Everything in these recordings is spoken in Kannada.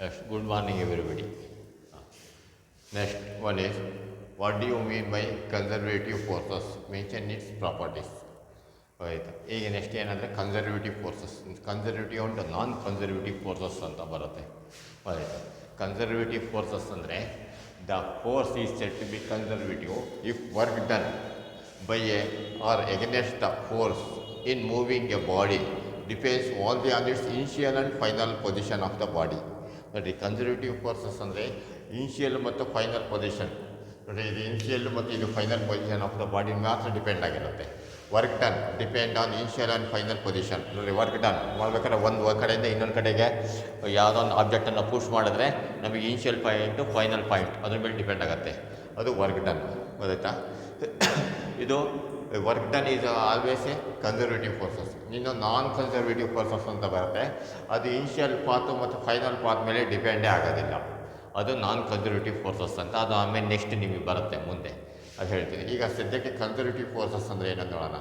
Yes, good morning everybody. Next one is, what do you mean by conservative forces? Mention its properties. ಆಯಿತು. ಈಗ ನೆಕ್ಸ್ಟ್ ಏನಂದರೆ conservative forces, conservative and non conservative forces ಅಂತ ಬರುತ್ತೆ. ಆಯಿತು. ಕನ್ಸರ್ವೇಟಿವ್ ಫೋರ್ಸಸ್ ಅಂದರೆ the force is set to be conservative if work done by A R against the force in moving a body depends only on its initial and final position of the body. ನೋಡಿರಿ, ಕನ್ಸರ್ವೇಟಿವ್ ಫೋರ್ಸಸ್ ಅಂದರೆ ಇನಿಷಿಯಲ್ ಮತ್ತು ಫೈನಲ್ ಪೊಸಿಷನ್. ನೋಡಿ, ಇದು ಇನಿಷಿಯಲ್ ಮತ್ತು ಇದು final position of the body ಮಾತ್ರ ಡಿಪೆಂಡ್ ಆಗಿರುತ್ತೆ. Work done depend on initial and final position. ನೋಡಿ, ವರ್ಕ್ ಡನ್ ಮಾಡ್ಬೇಕಾದ್ರೆ ಒಂದು ಕಡೆಯಿಂದ ಇನ್ನೊಂದು ಕಡೆಗೆ ಯಾವುದೋ ಒಂದು ಆಬ್ಜೆಕ್ಟನ್ನು ಪುಷ್ ಮಾಡಿದ್ರೆ ನಮಗೆ ಇನಿಷಿಯಲ್ ಪಾಯಿಂಟು ಫೈನಲ್ ಪಾಯಿಂಟ್ ಅದ್ರ ಮೇಲೆ ಡಿಪೆಂಡ್ ಆಗುತ್ತೆ. ಅದು ವರ್ಕ್ ಡನ್. ಗೊತ್ತಾಯ್ತಾ? ಇದು work done is always A conservative forces. ಇನ್ನು ನಾನ್ ಕನ್ಸರ್ವೇಟಿವ್ ಫೋರ್ಸಸ್ ಅಂತ ಬರುತ್ತೆ, ಅದು ಇನಿಷಿಯಲ್ ಪಾತು ಮತ್ತು ಫೈನಲ್ ಪಾತ್ ಮೇಲೆ ಡಿಪೆಂಡೇ ಆಗೋದಿಲ್ಲ. ಅದು ನಾನ್ ಕನ್ಸರ್ವೇಟಿವ್ ಫೋರ್ಸಸ್ ಅಂತ. ಅದು ಆಮೇಲೆ ನೆಕ್ಸ್ಟ್ ನಿಮಗೆ ಬರುತ್ತೆ ಮುಂದೆ, ಅದು ಹೇಳ್ತೀನಿ. ಈಗ ಸದ್ಯಕ್ಕೆ ಕನ್ಸರ್ವೇಟಿವ್ ಫೋರ್ಸಸ್ ಅಂದರೆ ಏನಂತ ನೋಡೋಣ.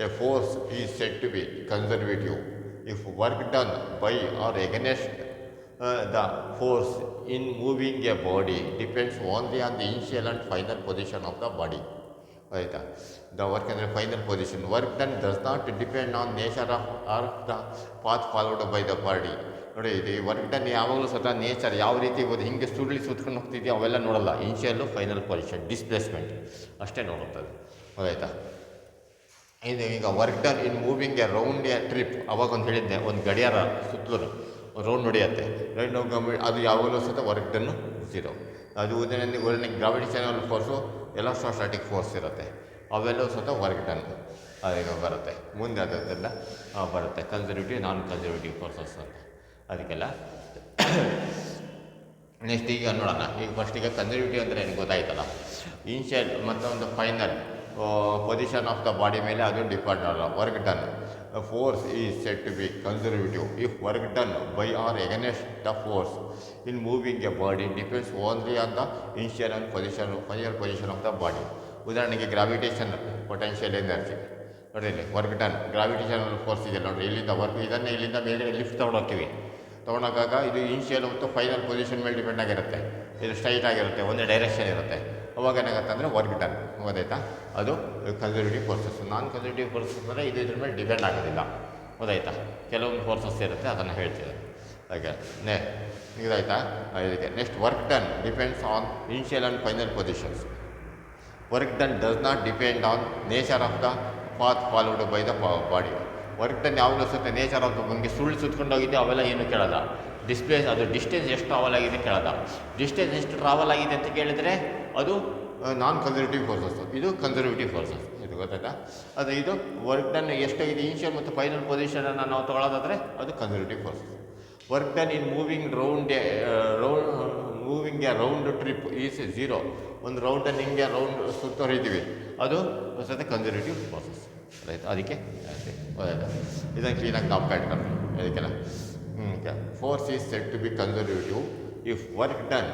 A force is set to be conservative if work done by or against the force in moving a body depends only on the initial and final position of the body. ಆಯಿತಾ? ದ ವರ್ಕ್ ಅಂದರೆ final position. Work done does not depend on nature of or the path followed by the body. ನೋಡಿ, ಇದು ವರ್ಕ್ ಡನ್ ಯಾವಾಗಲೂ ಸ್ವತಃ ನೇಚರ್ ಯಾವ ರೀತಿ ಹಿಂಗೆ ಸುತ್ಕೊಂಡು ಹೋಗ್ತಿದೆಯೋ ಅವೆಲ್ಲ ನೋಡಲ್ಲ. ಇನಿಷಿಯಲ್ಲು ಫೈನಲ್ ಪೊಸಿಷನ್ ಡಿಸ್ಪ್ಲೇಸ್ಮೆಂಟ್ ಅಷ್ಟೇ ನೋಡುತ್ತದೆ. ಹೌದಾಯ್ತಾ? ಇದು ಈಗ work done in moving A round A trip, ಅವಾಗ ಒಂದು ಹೇಳಿದ್ದೆ, ಒಂದು ಗಡಿಯಾರ ಸುತ್ತಲೂ ರೌಂಡ್ ಹೊಡೆಯುತ್ತೆ. ಅದು ಯಾವಾಗಲೂ ಸ್ವತಃ ವರ್ಕ್ ಡನ್ನು 0. ಅದು ಉದಾಹರಣೆಗೆ ಗ್ರಾವಿಟೇಷನಲ್ ಫೋರ್ಸು, ಎಲೆಕ್ಟ್ರೋಸ್ಟಾಟಿಕ್ ಫೋರ್ಸ್ ಇರುತ್ತೆ, ಅವೆಲ್ಲವೂ ಸ್ವತಃ ವರ್ಕ್ ಡನ್ ಅದೀಗ ಬರುತ್ತೆ. ಮುಂದೆ ಅದೆಲ್ಲ ಬರುತ್ತೆ ಕನ್ಸರ್ವೇಟಿವ್ ನಾನ್ ಕನ್ಸರ್ವೇಟಿವ್ ಫೋರ್ಸಸ್ ಅಂತ. ಅದಕ್ಕೆಲ್ಲ ನೆಕ್ಸ್ಟ್ ಈಗ ನೋಡೋಣ. ಈಗ ಫಸ್ಟಿಗೆ ಕನ್ಸರ್ವೇಟಿವ್ ಅಂದರೆ ಏನು ಗೊತ್ತಾಯ್ತಲ್ಲ. ಇನಿಷಿಯಲ್ ಮತ್ತು ಒಂದು final position of the body ಮೇಲೆ ಅದು ಡಿಪೆಂಡ್ ಆಗಲ್ಲ. Work done force is set to be conservative if work done by or against the force in moving a body depends only on the initial and final position of the body. ಉದಾಹರಣೆಗೆ ಗ್ರಾವಿಟೇಷನ್ ಪೊಟೆನ್ಷಿಯಲ್ ಎನರ್ಜಿ ನೋಡಿರಿ, ವರ್ಕ್ ಡನ್ ಗ್ರಾವಿಟೇಷನಲ್ ಫೋರ್ಸ್ ಇದೆ ನೋಡಿರಿ, ಇಲ್ಲಿಂದ ವರ್ಕ್ ಇದನ್ನೇ ಇಲ್ಲಿಂದ ಮೇಲೆ ಲಿಫ್ಟ್ ತೊಗೊಂಡೋಗ್ತೀವಿ. ತೊಗೊಂಡೋಗಾಗ ಇದು ಇನಿಷಿಯಲ್ ಮತ್ತು ಫೈನಲ್ ಪೊಸಿಷನ್ ಮೇಲೆ ಡಿಪೆಂಡ್ ಆಗಿರುತ್ತೆ. ಇದು ಸ್ಟ್ರೈಟ್ ಆಗಿರುತ್ತೆ, ಒಂದೇ ಡೈರೆಕ್ಷನ್ ಇರುತ್ತೆ. ಅವಾಗ ಏನಾಗುತ್ತೆ ಅಂದರೆ ವರ್ಕ್ ಡನ್. ಗೊತ್ತಾಯ್ತಾ? ಅದು ಕನ್ಸರ್ವೇಟಿವ್ ಫೋರ್ಸಸ್. ನಾನ್ ಕನ್ಸರ್ವೇಟಿವ್ ಫೋರ್ಸಸ್ ಅಂದರೆ ಇದು ಇದ್ರ ಮೇಲೆ ಡಿಪೆಂಡ್ ಆಗೋದಿಲ್ಲ. ಗೊತ್ತಾಯ್ತಾ? ಕೆಲವೊಂದು ಫೋರ್ಸಸ್ ಇರುತ್ತೆ, ಅದನ್ನು ಹೇಳ್ತಿದೆ. ಹಾಗೆ ಇದಾಯ್ತಾ? ಇದಕ್ಕೆ next, work done depends on initial and final positions. Work done does not depend on nature of the path followed by the body. Work done ಯಾವಾಗಲೂ ಸುತ್ತ ನೇಚರ್ ಆಫ್ ದ ನಮಗೆ ಸುಳ್ಳು ಸುತ್ಕೊಂಡೋಗಿದ್ದೆ ಅವೆಲ್ಲ ಏನು ಕೇಳೋಲ್ಲ. ಅದು ಡಿಸ್ಟೆನ್ಸ್ ಎಷ್ಟು ಟ್ರಾವಲ್ ಆಗಿದೆ ಕೇಳೋಲ್ಲ. ಡಿಸ್ಟೆನ್ಸ್ ಎಷ್ಟು ಟ್ರಾವಲ್ ಆಗಿದೆ ಅಂತ ಕೇಳಿದರೆ ಅದು ನಾನ್ ಕನ್ಸರ್ವೇಟಿವ್ ಫೋರ್ಸಸ್, ಇದು ಕನ್ಸರ್ವೇಟಿವ್ ಫೋರ್ಸಸ್. ಇದು ಗೊತ್ತಾಯ್ತಾ? ಇದು ವರ್ಕ್ ಡನ್ ಎಷ್ಟಾಗಿದೆ ಇನಿಷಿಯಲ್ ಮತ್ತು ಫೈನಲ್ ಪೊಸಿಷನನ್ನು ನಾವು ತೊಗೊಳ್ಳೋದಾದರೆ ಅದು conservative forces. Work done in moving A round trip is 0. ಒಂದು ರೌಂಡನ್ನು ಹಿಂಗೆ ರೌಂಡ್ ಸುತ್ತೋರಿದ್ದೀವಿ, ಅದು ಸತ ಕನ್ಸರ್ವೇಟಿವ್ ಫೋರ್ಸಸ್. ಆಯಿತು? ಅದಕ್ಕೆ ಹೌದಾಯ್ತಾ? ಇದನ್ನು ಕ್ಲೀನಾಗಿ ನಾವು ಕಾಟ್ಕೊಂಡು ಅದಕ್ಕೆಲ್ಲ force is set to be conservative if work done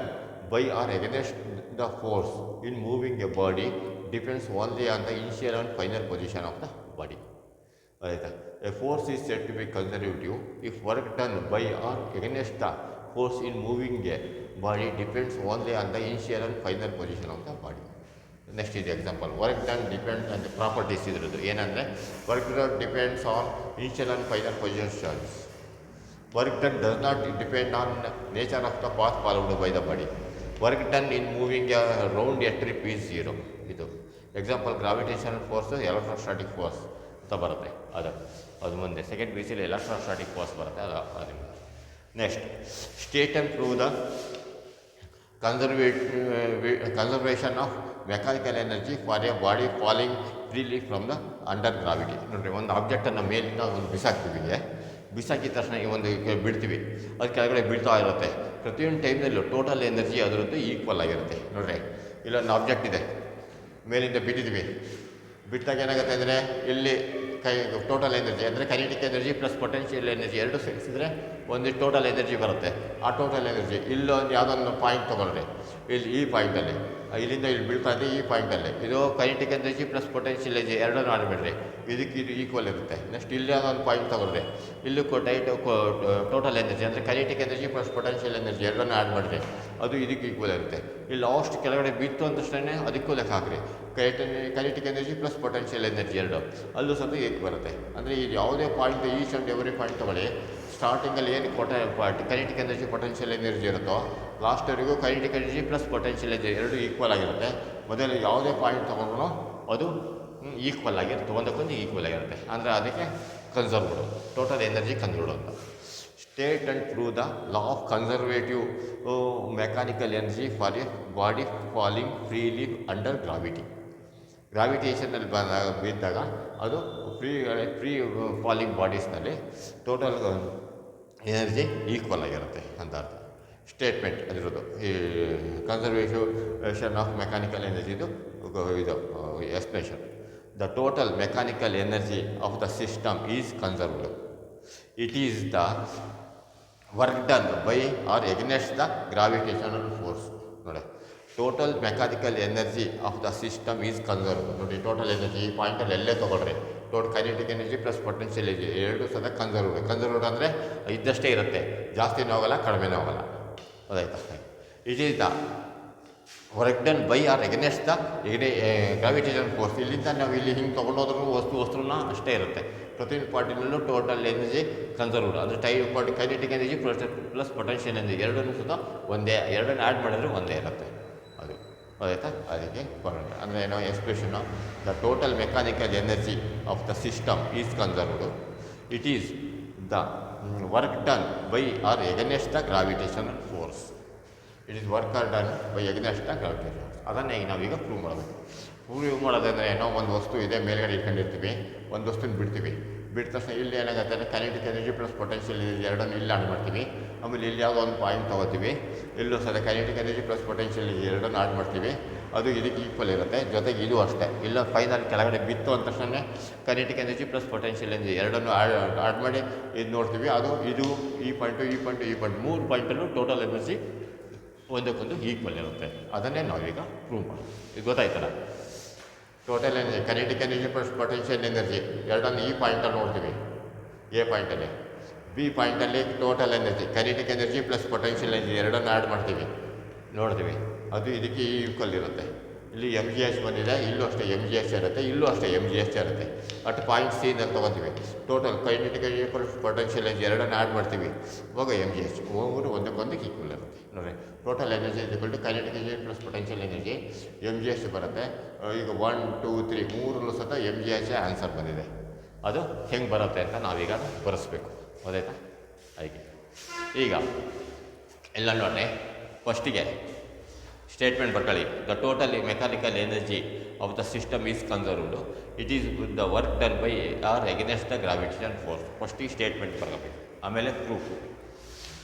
by or against the force in moving a body depends only on the initial and final position of the body. ಆಯಿತಾ? A force is set to be conservative if work done by or against the force in moving a body depends only on the initial and final position of the body. Next ಇದು example. Work done depends on the properties ಇದ್ರದ್ದು ಏನಂದರೆ, work done depends on initial and final positions. Work done does not depend on nature of the path followed by the body. Work done in moving A round A trip is 0. ಇದು example. Gravitational force, electrostatic force ಅಂತ ಬರುತ್ತೆ. ಅದು ಮುಂದೆ ಸೆಕೆಂಡ್ ಪಿ.ಸಿ.ಲಿ ಎಲೆಕ್ಟ್ರೋಸ್ಟಾಟಿಕ್ ಫೋರ್ಸ್ ಬರುತ್ತೆ. ಅದು next, state and prove the conservation of mechanical energy for a body falling freely from the under gravity. ನೋಡಿರಿ, ಒಂದು ಆಬ್ಜೆಕ್ಟನ್ನು ಮೇಲಿಂದ ಒಂದು ಬಿಸಾಕಿದ ತಕ್ಷಣ ಒಂದು ಬಿಡ್ತೀವಿ, ಅದು ಕೆಳಗಡೆ ಬೀಳ್ತಾ ಇರುತ್ತೆ. ಪ್ರತಿಯೊಂದು ಟೈಮ್ನಲ್ಲೂ ಟೋಟಲ್ ಎನರ್ಜಿ ಅದರದ್ದು ಈಕ್ವಲ್ ಆಗಿರುತ್ತೆ. ನೋಡಿರಿ, ಇಲ್ಲೊಂದು ಆಬ್ಜೆಕ್ಟ್ ಇದೆ, ಮೇಲಿಂದ ಬಿಟ್ಟಿದ್ವಿ, ಬಿಟ್ಟಾಗ ಏನಾಗುತ್ತೆ ಅಂದರೆ ಇಲ್ಲಿ ಟೋಟಲ್ ಎನರ್ಜಿ ಅಂದರೆ kinetic energy plus potential energy ಎರಡು ಸೇರಿಸಿದ್ರೆ ಒಂದು ಟೋಟಲ್ ಎನರ್ಜಿ ಬರುತ್ತೆ. ಆ ಟೋಟಲ್ ಎನರ್ಜಿ ಇಲ್ಲೊಂದು ಯಾವುದೊಂದು ಪಾಯಿಂಟ್ ತೊಗೊಳ್ರಿ, ಇಲ್ಲಿ ಈ ಪಾಯಿಂಟಲ್ಲಿ ಇಲ್ಲಿಂದ ಇಲ್ಲಿ ಬೀಳ್ತಾ ಇದೆ ಈ ಪಾಯಿಂಟಲ್ಲಿ ಇದು kinetic energy plus potential energy ಎರಡನ್ನೂ ಆಡಬೇಡ್ರಿ ಇದಕ್ಕೆ ಇದು ಈಕ್ವಲ್ ಇರುತ್ತೆ. ನೆಕ್ಸ್ಟ್ ಇಲ್ಲಿ ಒಂದು ಪಾಯಿಂಟ್ ತಗೊಳ್ರಿ, ಇಲ್ಲಿ ಟೋಟಲ್ ಎನರ್ಜಿ ಅಂದರೆ kinetic energy plus potential energy ಎರಡನ್ನೂ ಆ್ಯಡ್ ಮಾಡಿರಿ, ಅದು ಇದಕ್ಕೆ ಈಕ್ವಲ್ ಇರುತ್ತೆ. ಇಲ್ಲಿ ಲಾಸ್ಟ್ ಕೆಳಗಡೆ ಬಿತ್ತು ಅಂತಷ್ಟೇ ಅದಕ್ಕೂ ಲೆಕ್ಕ ಹಾಕ್ರಿ, kinetic energy plus potential energy ಎರಡು ಅಲ್ಲೂ ಸಹ ಏಕ್ ಬರುತ್ತೆ. ಅಂದರೆ ಇದು ಯಾವುದೇ point each and every point ತಗೊಳ್ಳಿ, ಸ್ಟಾರ್ಟಿಂಗಲ್ಲಿ ಏನು ಕೈನೆಟಿಕ್ ಎನರ್ಜಿ ಪೊಟೆನ್ಷಿಯಲ್ ಎನರ್ಜಿ ಇರುತ್ತೋ ಲಾಸ್ಟ್ವರೆಗೂ kinetic energy plus potential energy ಎರಡು ಈಕ್ವಲ್ ಆಗಿರುತ್ತೆ. ಮೊದಲು ಯಾವುದೇ ಪಾಯಿಂಟ್ ತೊಗೊಂಡ್ರು ಅದು ಈಕ್ವಲ್ ಆಗಿರುತ್ತೆ, ಒಂದಕ್ಕೊಂದು ಈಕ್ವಲ್ ಆಗಿರುತ್ತೆ. ಅಂದರೆ ಅದಕ್ಕೆ ಕನ್ಸರ್ವ್ಡ್ ಟೋಟಲ್ ಎನರ್ಜಿ ಕನ್ಸರ್ವ್ಡ್ ಅಂತ. State and prove the law of conservative mechanical energy for a body falling freely under gravity. ಗ್ರಾವಿಟೇಷನಲ್ಲಿ ಬಿದ್ದಾಗ ಅದು ಫ್ರೀ ಫಾಲಿಂಗ್ ಬಾಡೀಸ್ನಲ್ಲಿ ಟೋಟಲ್ ಎನರ್ಜಿ ಈಕ್ವಲ್ ಆಗಿರುತ್ತೆ ಅಂತ ಅರ್ಥ. ಸ್ಟೇಟ್ಮೆಂಟ್ ಅದಿರೋದು ಈ ಕನ್ಸರ್ವೇಷನ್ ಆಫ್ ಮೆಕ್ಯಾನಿಕಲ್ ಎನರ್ಜಿದು ಇದು expression. The total mechanical energy of the system is conserved. It is the work done by or against the gravitational force. ನೋಡಿ, total mechanical energy of the system is conserved. ನೋಡಿ, ಟೋಟಲ್ ಎನರ್ಜಿ ಈ ಪಾಯಿಂಟಲ್ಲಿ ಎಲ್ಲೇ ತೊಗೊಳ್ರಿ, total kinetic energy plus potential energy ಎರಡು ಸಹ ಕನ್ಸರ್ವ್ಡ್ ಅಂದರೆ ಇದ್ದಷ್ಟೇ ಇರುತ್ತೆ, ಜಾಸ್ತಿನೂ ಹೋಗಲ್ಲ ಕಡಿಮೆನೂ ಹೋಗಲ್ಲ. ಹೌದಾಯ್ತಾ? It is the work done by or against the gravitation force. ಇಲ್ಲಿಂದ ನಾವು ಇಲ್ಲಿ ಹಿಂಗೆ ತೊಗೊಂಡೋದ್ರೂ ವಸ್ತುನ ಅಷ್ಟೇ ಇರುತ್ತೆ. ಪ್ರತಿಯೊಂದು ಪಾರ್ಟಿನಲ್ಲೂ ಟೋಟಲ್ ಎನರ್ಜಿ ಕನ್ಸರ್ವ್ಡ್ ಅಂದರೆ kinetic energy plus potential energy ಎರಡನ್ನೂ ಸುತ್ತ ಒಂದೇ, ಎರಡನ್ನು ಆ್ಯಡ್ ಮಾಡಿದ್ರೆ ಒಂದೇ ಇರುತ್ತೆ. ಅದು ಹೌದಾಯ್ತಾ? ಅದಕ್ಕೆ ಬರೋಣ ಅಂದರೆ ಏನೋ expression the total mechanical energy of the system is conserved. It is the work done by or against the gravitational force. It is work or done by against the gravitation. ಅದನ್ನೇ ನಾವೀಗ ಪ್ರೂವ್ ಮಾಡಬೇಕು. ಪ್ರೂವ್ ಮಾಡೋದಂದರೆ ಏನೋ ಒಂದು ವಸ್ತು ಇದೆ ಮೇಲ್ಗಡೆ ಇಟ್ಕೊಂಡಿರ್ತೀವಿ, ಒಂದು ವಸ್ತುನ ಬಿಡ್ತೀವಿ, ಬಿಟ್ಟ ತಕ್ಷಣ ಇಲ್ಲಿ ಏನಾಗುತ್ತೆ ಅಂದರೆ kinetic energy plus potential energy ಎರಡನ್ನು ಇಲ್ಲಿ ಆಡ್ ಮಾಡ್ತೀವಿ. ಆಮೇಲೆ ಇಲ್ಲಿ ಯಾವುದೋ ಒಂದು ಪಾಯಿಂಟ್ ತೊಗೋತೀವಿ, ಇಲ್ಲೂ ಸಹ kinetic energy plus potential energy ಎರಡನ್ನು ಆಡ್ ಮಾಡ್ತೀವಿ, ಅದು ಇದಕ್ಕೆ ಈಕ್ವಲ್ ಇರುತ್ತೆ. ಜೊತೆಗೆ ಇದು ಅಷ್ಟೇ, ಇಲ್ಲ ಫೈನಲ್ ಕೆಳಗಡೆ ಬಿತ್ತು ಅಂದ ತಕ್ಷಣ kinetic energy plus potential energy ಎರಡನ್ನು ಆಡ್ ಮಾಡಿ ಇದು ನೋಡ್ತೀವಿ, ಅದು ಇದು ಈ ಪಾಯಿಂಟ್ ಮೂರು ಪಾಯಿಂಟಲ್ಲೂ ಟೋಟಲ್ ಎನರ್ಜಿ ಒಂದಕ್ಕೊಂದು ಈಕ್ವಲ್ ಇರುತ್ತೆ. ಅದನ್ನೇ ನಾವೀಗ ಪ್ರೂವ್ ಮಾಡೋದು. ಇದು ಗೊತ್ತಾಯ್ತಲ್ಲ? Total energy kinetic energy plus potential energy ಎರಡನ್ನು ಈ ಪಾಯಿಂಟಲ್ಲಿ ನೋಡ್ತೀವಿ, ಎ ಪಾಯಿಂಟಲ್ಲಿ. ಬಿ ಪಾಯಿಂಟಲ್ಲಿ total energy kinetic energy plus potential energy ಎರಡನ್ನು ಆ್ಯಡ್ ಮಾಡ್ತೀವಿ, ನೋಡ್ತೀವಿ, ಅದು ಇದಕ್ಕೆ ಈಕ್ವಲ್ ಇರುತ್ತೆ. ಇಲ್ಲಿ mgh ಬಂದಿದೆ, ಇಲ್ಲೂ ಅಷ್ಟೇ mgh ಇರುತ್ತೆ, ಇಲ್ಲೂ ಅಷ್ಟೇ mgh ಇರುತ್ತೆ. ಅಟ್ ಪಾಯಿಂಟ್ ಸಿ ಅಂತ ತೊಗೊತೀವಿ, total kinetic energy plus potential energy ಎರಡನ್ನು ಆ್ಯಡ್ ಮಾಡ್ತೀವಿ, ಹೋಗ mgh ಹೋಗ್ಬಿಟ್ಟು ಒಂದಕ್ಕೊಂದಕ್ಕೆ ಈಕ್ವಲ್ ಇರುತ್ತೆ. ನೋಡಿ, ಟೋಟಲ್ ಎನರ್ಜಿ ಇದ್ಕೊಂಡು kinetic energy plus potential energy mgh ಬರುತ್ತೆ. ಈಗ 1 2 3 ಮೂರಲ್ಲೂ ಸಹ mgh ಆನ್ಸರ್ ಬಂದಿದೆ. ಅದು ಹೆಂಗೆ ಬರುತ್ತೆ ಅಂತ ನಾವೀಗ ಬರೆಸ್ಬೇಕು. ಹೌದಾಯ್ತಾ? ಹಾಗೆ ಈಗ ಎಲ್ಲ ನೋಡಿ, ಫಸ್ಟಿಗೆ ಸ್ಟೇಟ್ಮೆಂಟ್ ಬರ್ಕೊಳ್ಳಿ. The total mechanical energy of the system is conserved. It is the work done by or against the gravitation force. ಫಸ್ಟಿಗೆ ಸ್ಟೇಟ್ಮೆಂಟ್ ಬರ್ಕೋಬೇಕು, ಆಮೇಲೆ proof.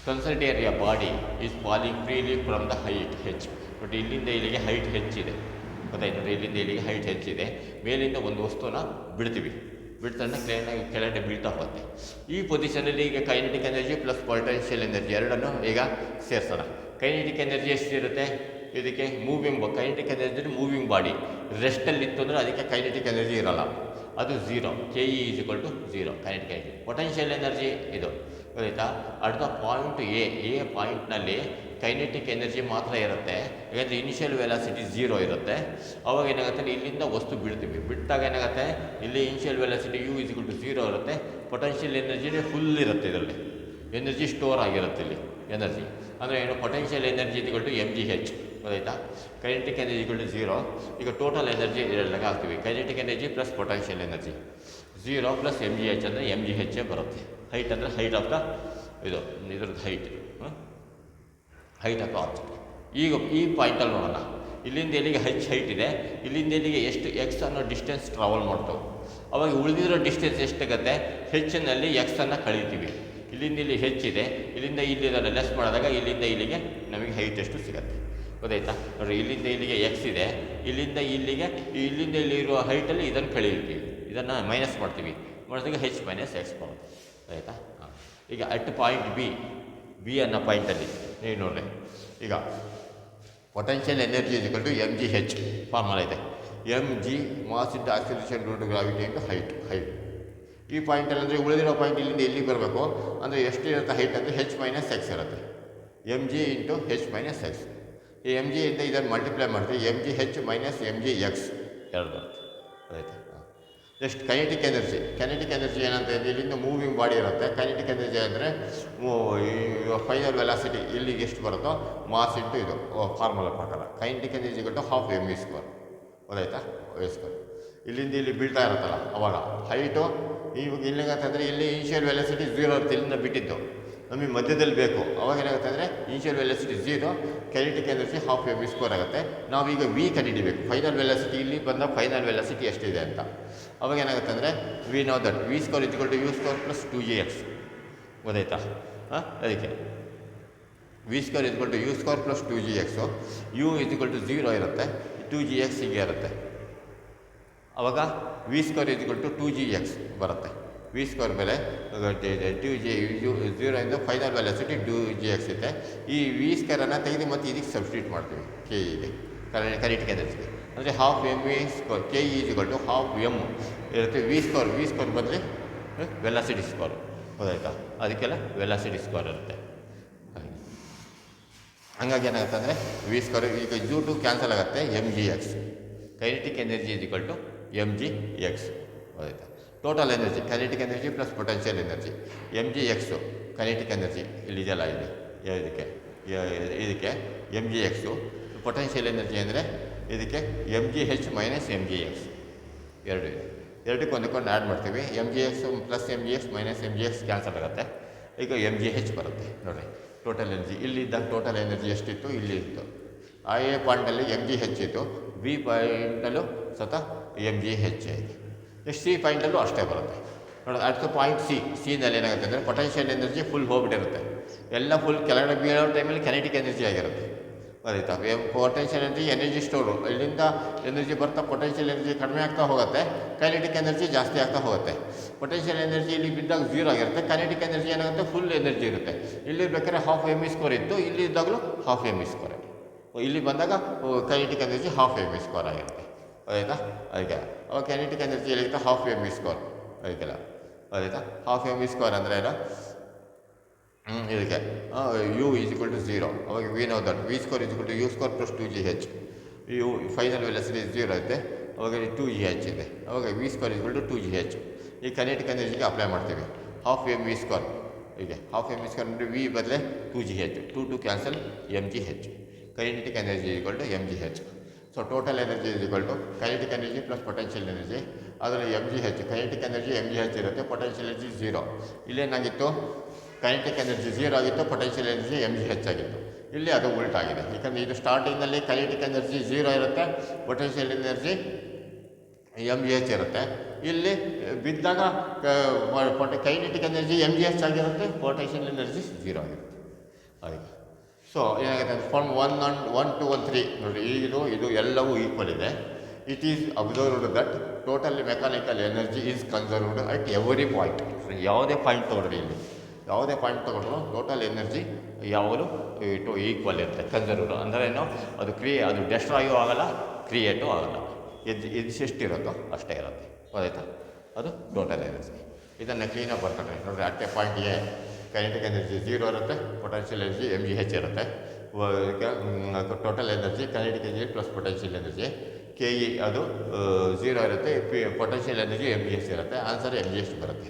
Consider a body is falling freely from the height H. But ಇಲ್ಲಿಂದ ಇಲ್ಲಿಗೆ ಹೈಟ್ ಹೆಚ್ಚಿದೆ, ಗೊತ್ತಾಯ್ತು? ಇಲ್ಲಿಂದ ಇಲ್ಲಿಗೆ ಹೈಟ್ ಹೆಚ್ಚಿದೆ, ಮೇಲಿಂದ ಒಂದು ವಸ್ತುನ ಬಿಡ್ತೀವಿ, ಬಿಡ್ತಾನೆ ಕೆಳಗಡೆ ಬೀಳ್ತಾ ಹೋಗುತ್ತೆ. ಈ ಪೊಸಿಷನಲ್ಲಿ ಈಗ kinetic energy plus potential energy ಎರಡನ್ನು ಈಗ ಸೇರಿಸೋಣ. ಕೈನೆಟಿಕ್ ಎನರ್ಜಿ ಎಷ್ಟಿರುತ್ತೆ ಇದಕ್ಕೆ? ಕೈನೆಟಿಕ್ ಎನರ್ಜಿ ಮೂವಿಂಗ್ ಬಾಡಿ ರೆಸ್ಟಲ್ಲಿತ್ತು ಅಂದರೆ ಅದಕ್ಕೆ ಕೈನೆಟಿಕ್ ಎನರ್ಜಿ ಇರೋಲ್ಲ, ಅದು zero. KE is equal to zero kinetic energy. Potential energy ಇದು ಗೊತ್ತಾಯ್ತಾ? ಅಟ್ ದ ಪಾಯಿಂಟ್ ಎ ಪಾಯಿಂಟ್ನಲ್ಲಿ ಕೈನೆಟಿಕ್ ಎನರ್ಜಿ ಮಾತ್ರ ಇರುತ್ತೆ, ಯಾಕಂದರೆ ಇನಿಷಿಯಲ್ ವೆಲಾಸಿಟಿ ಝೀರೋ ಇರುತ್ತೆ. ಅವಾಗ ಏನಾಗುತ್ತೆ, ಇಲ್ಲಿಂದ ವಸ್ತು ಬಿಡ್ತೀವಿ, ಬಿಟ್ಟಾಗ ಏನಾಗುತ್ತೆ, ಇಲ್ಲಿ initial velocity U is equal to zero ಇರುತ್ತೆ. ಪೊಟೆನ್ಷಿಯಲ್ ಎನರ್ಜಿನೇ ಫುಲ್ ಇರುತ್ತೆ, ಇದರಲ್ಲಿ ಎನರ್ಜಿ ಸ್ಟೋರ್ ಆಗಿರುತ್ತೆ. ಇಲ್ಲಿ ಎನರ್ಜಿ ಅಂದರೆ ಏನು? Potential energy equal to mgh, ಗೊತ್ತಾಯ್ತಾ? Kinetic energy equal to zero. ಈಗ ಟೋಟಲ್ ಎನರ್ಜಿ ಎರಡಾಗ ಹಾಕ್ತೀವಿ, kinetic energy plus potential energy. Zero plus mgh ಅಂದರೆ mgh ಬರುತ್ತೆ. ಹೈಟ್ ಅಂದರೆ ಹೈಟ್ ಆಫ್ ದ ಇದ್ರದ್ದು ಹೈಟ್ ಆಫ್ ದ ಆಬ್ಜೆಕ್ಟ್. ಈಗ ಈ ಪಾಯಿಂಟಲ್ಲಿ ನೋಡೋಣ, ಇಲ್ಲಿಂದ ಎಲ್ಲಿಗೆ ಹೈಟ್ ಇದೆ, ಇಲ್ಲಿಂದ ಎಲ್ಲಿಗೆ ಎಷ್ಟು ಎಕ್ಸ್ ಅನ್ನೋ ಡಿಸ್ಟೆನ್ಸ್ ಟ್ರಾವೆಲ್ ಮಾಡ್ತವೆ. ಅವಾಗ ಉಳಿದಿರೋ ಡಿಸ್ಟೆನ್ಸ್ ಎಷ್ಟಾಗುತ್ತೆ? ಹೆಚ್ಚಿನಲ್ಲಿ ಎಕ್ಸನ್ನು ಕಳೀತೀವಿ. ಇಲ್ಲಿಂದ ಇಲ್ಲಿ ಹೆಚ್ಚಿದೆ, ಇಲ್ಲಿಂದ ಇಲ್ಲಿರೋಲ್ಲ ಲೆಸ್ ಮಾಡಿದಾಗ ಇಲ್ಲಿಂದ ಇಲ್ಲಿಗೆ ನಮಗೆ ಹೈಟ್ ಎಷ್ಟು ಸಿಗುತ್ತೆ, ಗೊತ್ತಾಯ್ತಾ? ನೋಡಿರಿ, ಇಲ್ಲಿಂದ ಇಲ್ಲಿಗೆ ಎಕ್ಸ್ ಇದೆ, ಇಲ್ಲಿಂದ ಇಲ್ಲಿಗೆ ಇಲ್ಲಿರುವ ಹೈಟಲ್ಲಿ ಇದನ್ನು ಕಳೀತೀವಿ, ಇದನ್ನು ಮೈನಸ್ ಮಾಡ್ತೀವಿ, ಮಾಡಿದಾಗ H ಮೈನಸ್ ಎಕ್ಸ್ ಬರುತ್ತೆ. ಆಯಿತಾ? ಹಾಂ. ಈಗ ಅಟ್ ಪಾಯಿಂಟ್ ಬಿ ಅನ್ನೋ ಪಾಯಿಂಟಲ್ಲಿ ನೀವು ನೋಡಿರಿ, ಈಗ potential energy is equal to m G h formula ಇದೆ. M g mass into acceleration due to gravity into height. ಈ ಪಾಯಿಂಟಲ್ಲಿ ಅಂದರೆ ಉಳಿದಿರೋ ಪಾಯಿಂಟ್ ಇಲ್ಲಿಂದ ಎಲ್ಲಿಗೆ ಬರಬೇಕು ಅಂದರೆ ಎಷ್ಟು ಇರುತ್ತೆ ಹೈಟ್ ಅಂದರೆ ಹೆಚ್ ಮೈನಸ್ ಎಕ್ಸ್ ಇರುತ್ತೆ. M g into h minus X. ಈ ಎಮ್ ಜಿಯಿಂದ ಇದನ್ನು ಮಲ್ಟಿಪ್ಲೈ ಮಾಡ್ತೀವಿ. ಎಮ್ ಜಿ ಹೆಚ್ ಮೈನಸ್ ಎಮ್ ಜಿ ಎಕ್ಸ್ ಎರಡು ಬರುತ್ತೆ. ಆಯಿತಾ? ನೆಕ್ಸ್ಟ್ ಕೈನೆಟಿಕ್ ಎನರ್ಜಿ ಏನಂತ ಹೇಳಿದ್ರೆ ಇಲ್ಲಿಂದ ಮೂವಿಂಗ್ ಬಾಡಿ ಇರುತ್ತೆ. ಕೈನೆಟಿಕ್ ಎನರ್ಜಿ ಅಂದರೆ ಫೈನಲ್ ವೆಲಾಸಿಟಿ ಇಲ್ಲಿಗೆ ಎಷ್ಟು ಬರುತ್ತೋ ಮಾಸ್ ಇಂಟು ಇದು ಫಾರ್ಮುಲಾ ಪ್ರಕಾರ ಕೈನೆಟಿಕ್ ಎನರ್ಜಿ ಕೊಟ್ಟು ಹಾಫ್ ಎಮ್ ವಿ ಸ್ಕ್ವೇರ್. ಗೊತ್ತಾಯ್ತಾ? ವಿ ಸ್ಕ್ವೇರ್ ಇಲ್ಲಿಂದ ಇಲ್ಲಿ ಬೀಳ್ತಾ ಇರುತ್ತಲ್ಲ ಅವಾಗ ಹೈಟು ಇವಾಗ ಇಲ್ಲಿಗಂತಂದರೆ ಇಲ್ಲಿ ಇನಿಷಿಯಲ್ ವೆಲಾಸಿಟಿ 0 ಇರುತ್ತೆ. ಇಲ್ಲಿಂದ ಬಿಟ್ಟಿದ್ದು ನಮಗೆ ಮಧ್ಯದಲ್ಲಿ ಬೇಕು. ಅವಾಗ ಏನಾಗುತ್ತೆ ಅಂದರೆ initial velocity 0, kinetic energy half M V square ಆಗುತ್ತೆ. ನಾವೀಗ ವಿ ಕಂಡುಹಿಡಿಬೇಕು. ಫೈನಲ್ ವೆಲಾಸಿಟಿ ಇಲ್ಲಿ ಬಂದ ಫೈನಲ್ ವೆಲಾಸಿಟಿ ಎಷ್ಟಿದೆ ಅಂತ. ಅವಾಗ ಏನಾಗುತ್ತೆ ಅಂದರೆ we know that V square is equal to you square plus 2gx. ಗೊತ್ತಾಯ್ತಾ? ಅದಕ್ಕೆ V square is equal to you square plus 2gx. U is equal to 0 ಇರುತ್ತೆ, 2gx ಹೀಗೆ ಇರುತ್ತೆ. ಅವಾಗ V square is equal to 2gx ಬರುತ್ತೆ. ವಿ ಸ್ಕ್ವೇರ್ ಬೆಲೆ 0 ಇಂದ ಫೈನಲ್ ವೆಲಾಸಿಟಿ 2gx ಇದೆ. ಈ ವಿ ಸ್ಕ್ವೇರನ್ನು ತೆಗೆದು ಮತ್ತು ಇದಕ್ಕೆ ಸಬ್ಸ್ಟಿಟ್ಯೂಟ್ ಮಾಡ್ತೀವಿ ಕೆ ಇದೆ ಕೈನೆಟಿಕ್ ಎನರ್ಜಿಗೆ. ಅಂದರೆ half M V square k is equal to half m ಇರುತ್ತೆ. ವಿ ಸ್ಕ್ವೇರ್ ಬದಲಿ ವೆಲಾಸಿಟಿ ಸ್ಕ್ವೇರ್. ಹೌದಾಯ್ತಾ? ಅದಕ್ಕೆಲ್ಲ ವೆಲಾಸಿಟಿ ಸ್ಕ್ವೇರ್ ಇರುತ್ತೆ. ಹಂಗಾಗಿ ಏನಾಗುತ್ತೆ ಅಂದರೆ ವಿ ಸ್ಕ್ವೇರ್ ಈಗ ಜೂ ಟು ಕ್ಯಾನ್ಸಲ್ ಆಗುತ್ತೆ. M G X kinetic energy is equal to m G x. ಹೌದಾಯ್ತಾ? Total energy kinetic energy plus potential energy m g x kinetic energy ಇಲ್ಲಿದೆಯಲ್ಲ ಇಲ್ಲಿ ಇದಕ್ಕೆ m g x. Potential energy ಅಂದರೆ ಇದಕ್ಕೆ ಎಮ್ ಜಿ ಹೆಚ್ ಮೈನಸ್ ಎಮ್ ಜಿ ಎಕ್ಸ್ ಎರಡು ಇದೆ. ಎರಡಕ್ಕೆ ಒಂದಕ್ಕೊಂದು ಆ್ಯಡ್ ಮಾಡ್ತೀವಿ. M G x plus m G X minus M G X cancel ಆಗುತ್ತೆ. ಈಗ ಎಮ್ ಜಿ ಹೆಚ್ ಬರುತ್ತೆ ನೋಡಿರಿ. ಟೋಟಲ್ ಎನರ್ಜಿ ಇಲ್ಲಿದ್ದಾಗ ಟೋಟಲ್ ಎನರ್ಜಿ ಎಷ್ಟಿತ್ತು ಇಲ್ಲಿ ಇತ್ತು. ಆ ಎ ಪಾಯಿಂಟಲ್ಲಿ ಎಮ್ ಜಿ ಹೆಚ್ ಇತ್ತು, ಬಿ ಪಾಯಿಂಟಲ್ಲೂ ಸ್ವತಃ ಎಮ್ ಜಿ ಹೆಚ್ ಇದೆ. ನೆಕ್ಸ್ಟ್ ಸಿ ಪಾಯಿಂಟಲ್ಲೂ ಅಷ್ಟೇ ಬರುತ್ತೆ ನೋಡಿ. ಅಷ್ಟು ಪಾಯಿಂಟ್ ಸಿನಲ್ಲಿ ಏನಾಗುತ್ತೆ ಅಂದರೆ ಪೊಟೆನ್ಷಿಯಲ್ ಎನರ್ಜಿ ಫುಲ್ ಹೋಗ್ಬಿಟ್ಟಿರುತ್ತೆ. ಎಲ್ಲ ಫುಲ್ ಕೆಳಗಡೆ ಬೀಳೋ ಟೈಮಲ್ಲಿ ಕೈನೆಟಿಕ್ ಎನರ್ಜಿ ಆಗಿರುತ್ತೆ. ಆಯಿತಾ? ಪೊಟೆನ್ಷಿಯಲ್ ಎನರ್ಜಿ ಸ್ಟೋರು ಇಲ್ಲಿಂದ ಎನರ್ಜಿ ಬರ್ತಾ ಪೊಟೆನ್ಷಿಯಲ್ ಎನರ್ಜಿ ಕಡಿಮೆ ಆಗ್ತಾ ಹೋಗುತ್ತೆ, ಕೈನೆಟಿಕ್ ಎನರ್ಜಿ ಜಾಸ್ತಿ ಆಗ್ತಾ ಹೋಗುತ್ತೆ. ಪೊಟೆನ್ಷಿಯಲ್ ಎನರ್ಜಿ ಇಲ್ಲಿ ಬಿದ್ದಾಗ 0 ಆಗಿರುತ್ತೆ, ಕೈನೆಟಿಕ್ ಎನರ್ಜಿ ಏನಾಗುತ್ತೆ ಫುಲ್ ಎನರ್ಜಿ ಇರುತ್ತೆ. ಇಲ್ಲಿ ಬೇಕಾದ್ರೆ ಹಾಫ್ ಎಮ್ ವಿ ಸ್ಕ್ವೇರ್ ಇತ್ತು, ಇಲ್ಲಿ ಇದ್ದಾಗಲೂ ಹಾಫ್ ಎಮ್ ವಿ ಸ್ಕ್ವೇರ್. ಇಲ್ಲಿ ಬಂದಾಗ kinetic energy half M V square ಆಗಿರುತ್ತೆ. ಆಯಿತಾ? ಅದಕ್ಕೆ ಅವಾಗ ಕೈನೆಟಿಕ್ ಎನರ್ಜಿ ಎಲ್ಲಿರುತ್ತೆ ಹಾಫ್ ಎಮ್ ವಿ ಸ್ಕ್ವೇರ್. ಅದಕ್ಕೆಲ್ಲ ಆಯಿತಾ? ಹಾಫ್ ಎಮ್ ವಿ ಸ್ಕ್ವೇರ್ ಅಂದರೆ ಏನು ಇದಕ್ಕೆ ಯು ಈಸ್ ಈಕ್ವಲ್ ಟು 0. ಅವಾಗ v know that V square is equal to you square plus 2gh. U final velocity 0 ಐತೆ, ಅವಾಗ 2gh ಇದೆ. ಅವಾಗ V square is equal to 2gh. ಈ ಕೈನೆಟಿಕ್ ಎನರ್ಜಿಗೆ ಅಪ್ಲೈ ಮಾಡ್ತೀವಿ ಹಾಫ್ ಎಮ್ ವಿ ಸ್ಕ್ವೇರ್. ಹೀಗೆ ಹಾಫ್ ಎಮ್ ವಿ ಸ್ಕ್ವೇರ್ ಅಂದರೆ ವಿ ಬದಲೇ 2gh, 2 cancel m G h. Kinetic energy equal to m G h. So total energy is equal to kinetic energy plus potential energy. ಅದರಲ್ಲಿ m G h kinetic energy m G h ಇರುತ್ತೆ, ಪೊಟೆನ್ಷಿಯಲ್ ಎನರ್ಜಿ 0. ಇಲ್ಲೇನಾಗಿತ್ತು ಕೈನೆಟಿಕ್ ಎನರ್ಜಿ 0 ಆಗಿತ್ತು, potential energy m G h ಆಗಿತ್ತು. ಇಲ್ಲಿ ಅದು ಉಲ್ಟಾಗಿದೆ. ಯಾಕಂದರೆ ಇದು ಸ್ಟಾರ್ಟಿಂಗ್ನಲ್ಲಿ ಕೈನೆಟಿಕ್ ಎನರ್ಜಿ 0 ಇರುತ್ತೆ, potential energy m G h ಇರುತ್ತೆ. ಇಲ್ಲಿ ಬಿದ್ದಾಗ ಕೈನೆಟಿಕ್ ಎನರ್ಜಿ ಎಮ್ ಜಿ ಹೆಚ್ ಆಗಿರುತ್ತೆ, ಪೊಟೆನ್ಷಿಯಲ್ ಎನರ್ಜಿ 0 ಆಗಿರುತ್ತೆ. ಹಾಗೆ ಸೊ ಏನಾಗುತ್ತೆ ಅಂದರೆ ಫ್ರಮ್ 1 to 3 ನೋಡಿ, ಇದು ಎಲ್ಲವೂ ಈಕ್ವಲ್ ಇದೆ. It is observed that total mechanical energy is conserved at every point. ಯಾವುದೇ ಪಾಯಿಂಟ್ ತೊಗೊಳ್ರಿ, ಇಲ್ಲಿ ಯಾವುದೇ ಪಾಯಿಂಟ್ ತೊಗೊಂಡ್ರು ಟೋಟಲ್ ಎನರ್ಜಿ ಯಾವಾಗಲೂ ಈಕ್ವಲ್ ಇರುತ್ತೆ, ಕನ್ಸರ್ವ್ಡ್. ಅಂದರೆ ಏನು ಅದು ಅದು ಡೆಸ್ಟ್ರಾಯೂ ಆಗೋಲ್ಲ, ಕ್ರಿಯೇಟು ಆಗೋಲ್ಲ. ಎಷ್ಟಿರುತ್ತೋ ಅಷ್ಟೇ ಇರುತ್ತೆ. ಗೊತ್ತಾಯ್ತಾ? ಅದು ಟೋಟಲ್ ಎನರ್ಜಿ. ಇದನ್ನು ಕ್ಲೀನಾಗಿ ಬರ್ಕೊಂಡ್ರೆ ನೋಡಿರಿ. At A point A kinetic energy 0 ಇರುತ್ತೆ, potential energy m G h ಇರುತ್ತೆ. Total energy kinetic energy plus potential energy K E ಅದು 0 ಇರುತ್ತೆ, potential energy m g s ಇರುತ್ತೆ. ಆನ್ಸರ್ ಎಮ್ ಜಿ ಎಸ್ ಬರುತ್ತೆ.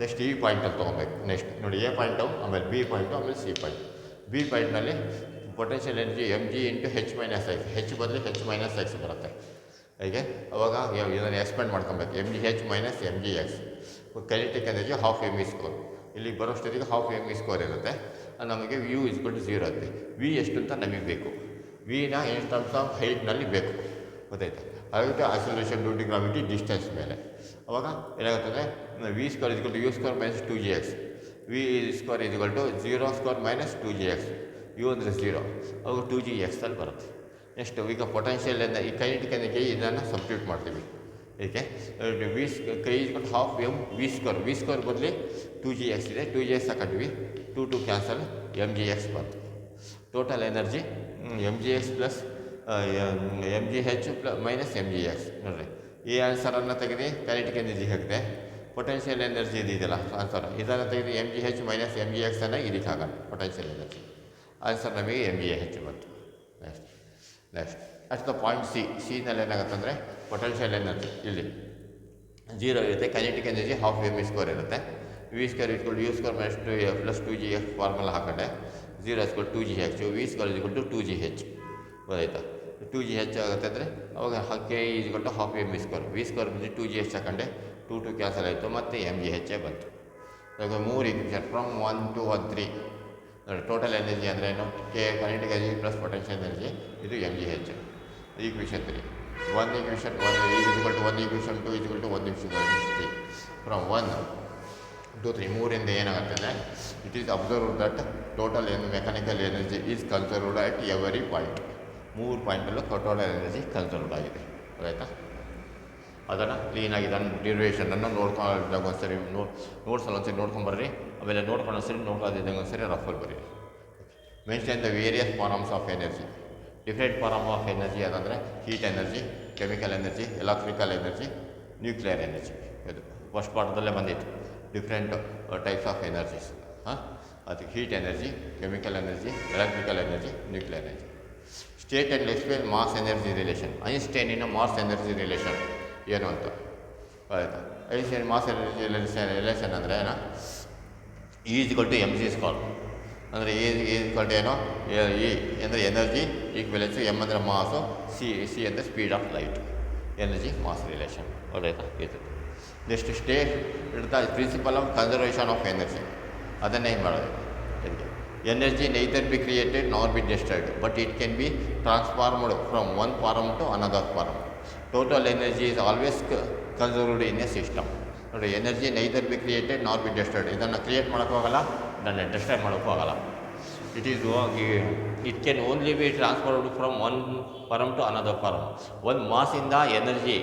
ನೆಕ್ಸ್ಟ್ ಈ ಪಾಯಿಂಟಲ್ಲಿ ತೊಗೊಬೇಕು. ನೆಕ್ಸ್ಟ್ ನೋಡಿ ಎ ಪಾಯಿಂಟು, ಆಮೇಲೆ ಬಿ ಪಾಯಿಂಟು, ಆಮೇಲೆ ಸಿ ಪಾಯಿಂಟ್. ಬಿ ಪಾಯಿಂಟ್ನಲ್ಲಿ potential energy m g into h minus x, h ಬದಲು ಹೆಚ್ ಮೈನಸ್ ಎಕ್ಸ್ ಬರುತ್ತೆ. ಹೀಗೆ ಅವಾಗ ಇದನ್ನು ಎಕ್ಸ್ಪೆಂಡ್ ಮಾಡ್ಕೊಬೇಕು. ಎಮ್ ಜಿ ಹೆಚ್ minus M G X. Kinetic energy half M V square. ಇಲ್ಲಿಗೆ ಬರೋಷ್ಟೊತ್ತಿಗೆ ಹಾಫ್ ಎಮ್ ವಿ ಸ್ಕ್ವೇರ್ ಇರುತ್ತೆ. ನಮಗೆ ಯು ಇಸ್ ಈಕ್ವಲ್ ಟು 0 ಇರುತ್ತೆ. ವಿ ಎಷ್ಟು ಅಂತ ನಮಗೆ ಬೇಕು, ವಿನ ಇನ್ ಟರ್ಮ್ಸ್ ಆಫ್ ಹೈಟ್ನಲ್ಲಿ ಬೇಕು. ಗೊತ್ತಾಯ್ತಾ? ಹಾಗಾಗಿ acceleration due to gravity distance ಮೇಲೆ. ಅವಾಗ ಏನಾಗುತ್ತದೆ V square is equal to you square minus 2gx. V square is equal to 0 square minus 2gx. U ಅಂದರೆ 0, ಅವಾಗ 2gx ಅಲ್ಲಿ ಬರುತ್ತೆ. ನೆಕ್ಸ್ಟ್ ಈಗ ಪೊಟೆನ್ಷಿಯಲ್ ಈ ಕೈನೆಟಿಕ್ ಎನರ್ಜಿ ಇದನ್ನು ಸಬ್ಸ್ಟಿಟ್ಯೂಟ್ ಮಾಡ್ತೀವಿ. ಏಕೆ ವಿ ಕೈ ಇಸ್ಕೊಂಡು ಹಾಫ್ ಎಮ್ ವಿ ಸ್ಕ್ವೇರ್ ಬದಲಿ 2gx ಇದೆ, 2gx ಹಾಕಿದ್ವಿ, 2 ಕ್ಯಾನ್ಸಲ್ ಎಮ್ ಜಿ ಎಕ್ಸ್ ಬಂತು. Total energy m G x plus m G ಹೆಚ್ ಮೈನಸ್ ಎಮ್ ಜಿ ಎಕ್ಸ್ ನೋಡಿರಿ. ಈ ಆನ್ಸರನ್ನು ತೆಗೆದು ಕೈನೆಟಿಕ್ ಎನರ್ಜಿ ಹಾಕಿದೆ. ಪೊಟೆನ್ಷಿಯಲ್ ಎನರ್ಜಿ ಇದೆಯಲ್ಲ ಆನ್ಸರ್, ಇದನ್ನು ತೆಗೆದು ಎಮ್ ಜಿ ಹೆಚ್ ಮೈನಸ್ ಎಮ್ ಜಿ ಎಕ್ಸನ್ನು ಇದಕ್ಕಾಗಲ್ಲ ಪೊಟೆನ್ಷಿಯಲ್ ಎನರ್ಜಿ. ಆನ್ಸರ್ ನಮಗೆ ಎಮ್ ಜಿ ಹೆಚ್ ಬಂತು. ನೆಕ್ಸ್ಟ್ ಅಟ್ ದ ಪಾಯಿಂಟ್ ಸಿನಲ್ಲಿ ಏನಾಗುತ್ತೆ ಅಂದರೆ ಪೊಟೆನ್ಷಿಯಲ್ ಎನರ್ಜಿ ಇಲ್ಲಿ 0 ಇರುತ್ತೆ. Kinetic energy half M V square ಇರುತ್ತೆ. ವಿ ಸ್ಕ್ವೇರ್ ಇಟ್ಕೊಂಡು u square minus 2 plus 2gh formula ಹಾಕೊಂಡೆ 0 ಸ್ಕ್ವೇರ್ 2gh, ವಿ ಸ್ಕ್ವೇರ್ ಇಸ್ಕೊಂಡು 2gh ಗೊತ್ತಾಯ್ತಾ. 2gh ಆಗುತ್ತೆ ಅಂದರೆ ಅವಾಗ ಕೆ ಇಸ್ಕೊಂಡು half M V square, v square ಬಂದು 2gh ಹಾಕೊಂಡೆ 2 ಕ್ಯಾನ್ಸಲ್ ಆಯಿತು, ಮತ್ತು ಎಮ್ ಜಿ ಹೆಚ್ ಬಂತು. ಇವಾಗ 3 ಈಕ್ವೇಷನ್ ಫ್ರಮ್ 1 to 1 3 ನೋಡಿ. ಟೋಟಲ್ ಎನರ್ಜಿ ಅಂದರೆ ಏನು? K kinetic energy plus potential energy, ಇದು m G h. Equation 3 1 equation 1 equal to 1 equation 2 equal to 1 equation 3 from 1 to 3 ಮೂರಿಂದ ಏನಾಗುತ್ತೆ ಅಂದರೆ it is observe that total mechanical energy is conserved at every point. 3 ಪಾಯಿಂಟಲ್ಲೂ ಟೋಟಲ್ ಎನರ್ಜಿ ಕನ್ಸರ್ವ್ಡ್ ಆಗಿದೆ ಆಯಿತಾ. ಅದನ್ನು ಕ್ಲೀನಾಗಿ ಇದನ್ನು ಡ್ಯೂರೇಷನನ್ನು ನೋಡ್ಕೊಂಡಾಗ ಒಂದ್ಸರಿ ನೋಟ್ಸಲ್ಲಿ ಒಂದ್ಸರಿ ನೋಡ್ಕೊಂಬರ್ರಿ, ಆಮೇಲೆ ನೋಡ್ಕೊಂಡು ಒಂದ್ಸರಿ ನೋಡ್ಕೊಳ್ಳೋದಿದ್ದಂಗೆ ಒಂದ್ಸರಿ ರಫಲ್ಲಿ ಬರೀರಿ. Mention the various forms of energy. Different form of energy ಅದಂದರೆ heat energy, chemical energy, electrical energy, nuclear energy. ಇದು ಫಸ್ಟ್ ಪಾಠದಲ್ಲೇ ಬಂದಿತ್ತು ಡಿಫ್ರೆಂಟ್ ಟೈಪ್ಸ್ ಆಫ್ ಎನರ್ಜೀಸ್. ಅದು heat energy, chemical energy, electrical energy, nuclear energy. State and explain mass energy relation. ಐನ್ಸ್ಟೈನಿನ ಮಾಸ್ ಎನರ್ಜಿ ರಿಲೇಷನ್ ಏನು ಅಂತ ಆಯಿತಾ. ಐನ್ಸ್ಟೈನ್ ಮಾಸ್ ಎನರ್ಜಿ ರಿಲೇಷನ್ ಅಂದರೆ ಏನೋ ಈಜ್ಗಳು ಟು ಎಮ್ ಜಿ ಸ್ಕ್ವೇರ್ ಅಂದರೆ ಈಜ್ಗಳು ಟು ಏನೋ ಇ ಅಂದರೆ ಎನರ್ಜಿ ಈಕ್ವಲೆನ್ಸ್, ಎಮ್ ಅಂದರೆ ಮಾಸು, ಸಿ ಅಂದರೆ speed of light. Energy mass relation ಆಯಿತಾ ಇದು. Next state the principle of conservation of energy. ಅದನ್ನೇ ಏನು ಮಾಡೋದು ಇದಕ್ಕೆ. Energy neither be created nor be destroyed but it can be transformed from one form to another form. Total energy is always conserved in a system. ನೋಡಿ, energy neither be created nor be destroyed. ಇದನ್ನು ಕ್ರಿಯೇಟ್ ಮಾಡೋಕ್ಕೋಗಲ್ಲ, ಇದನ್ನು ಡಿಸ್ಟ್ರಾಯ್ ಮಾಡೋಕ್ಕೋಗಲ್ಲ. It can only B transferred from one form to another form. ಒಂದು ಮಾಸಿಂದ ಎನರ್ಜಿ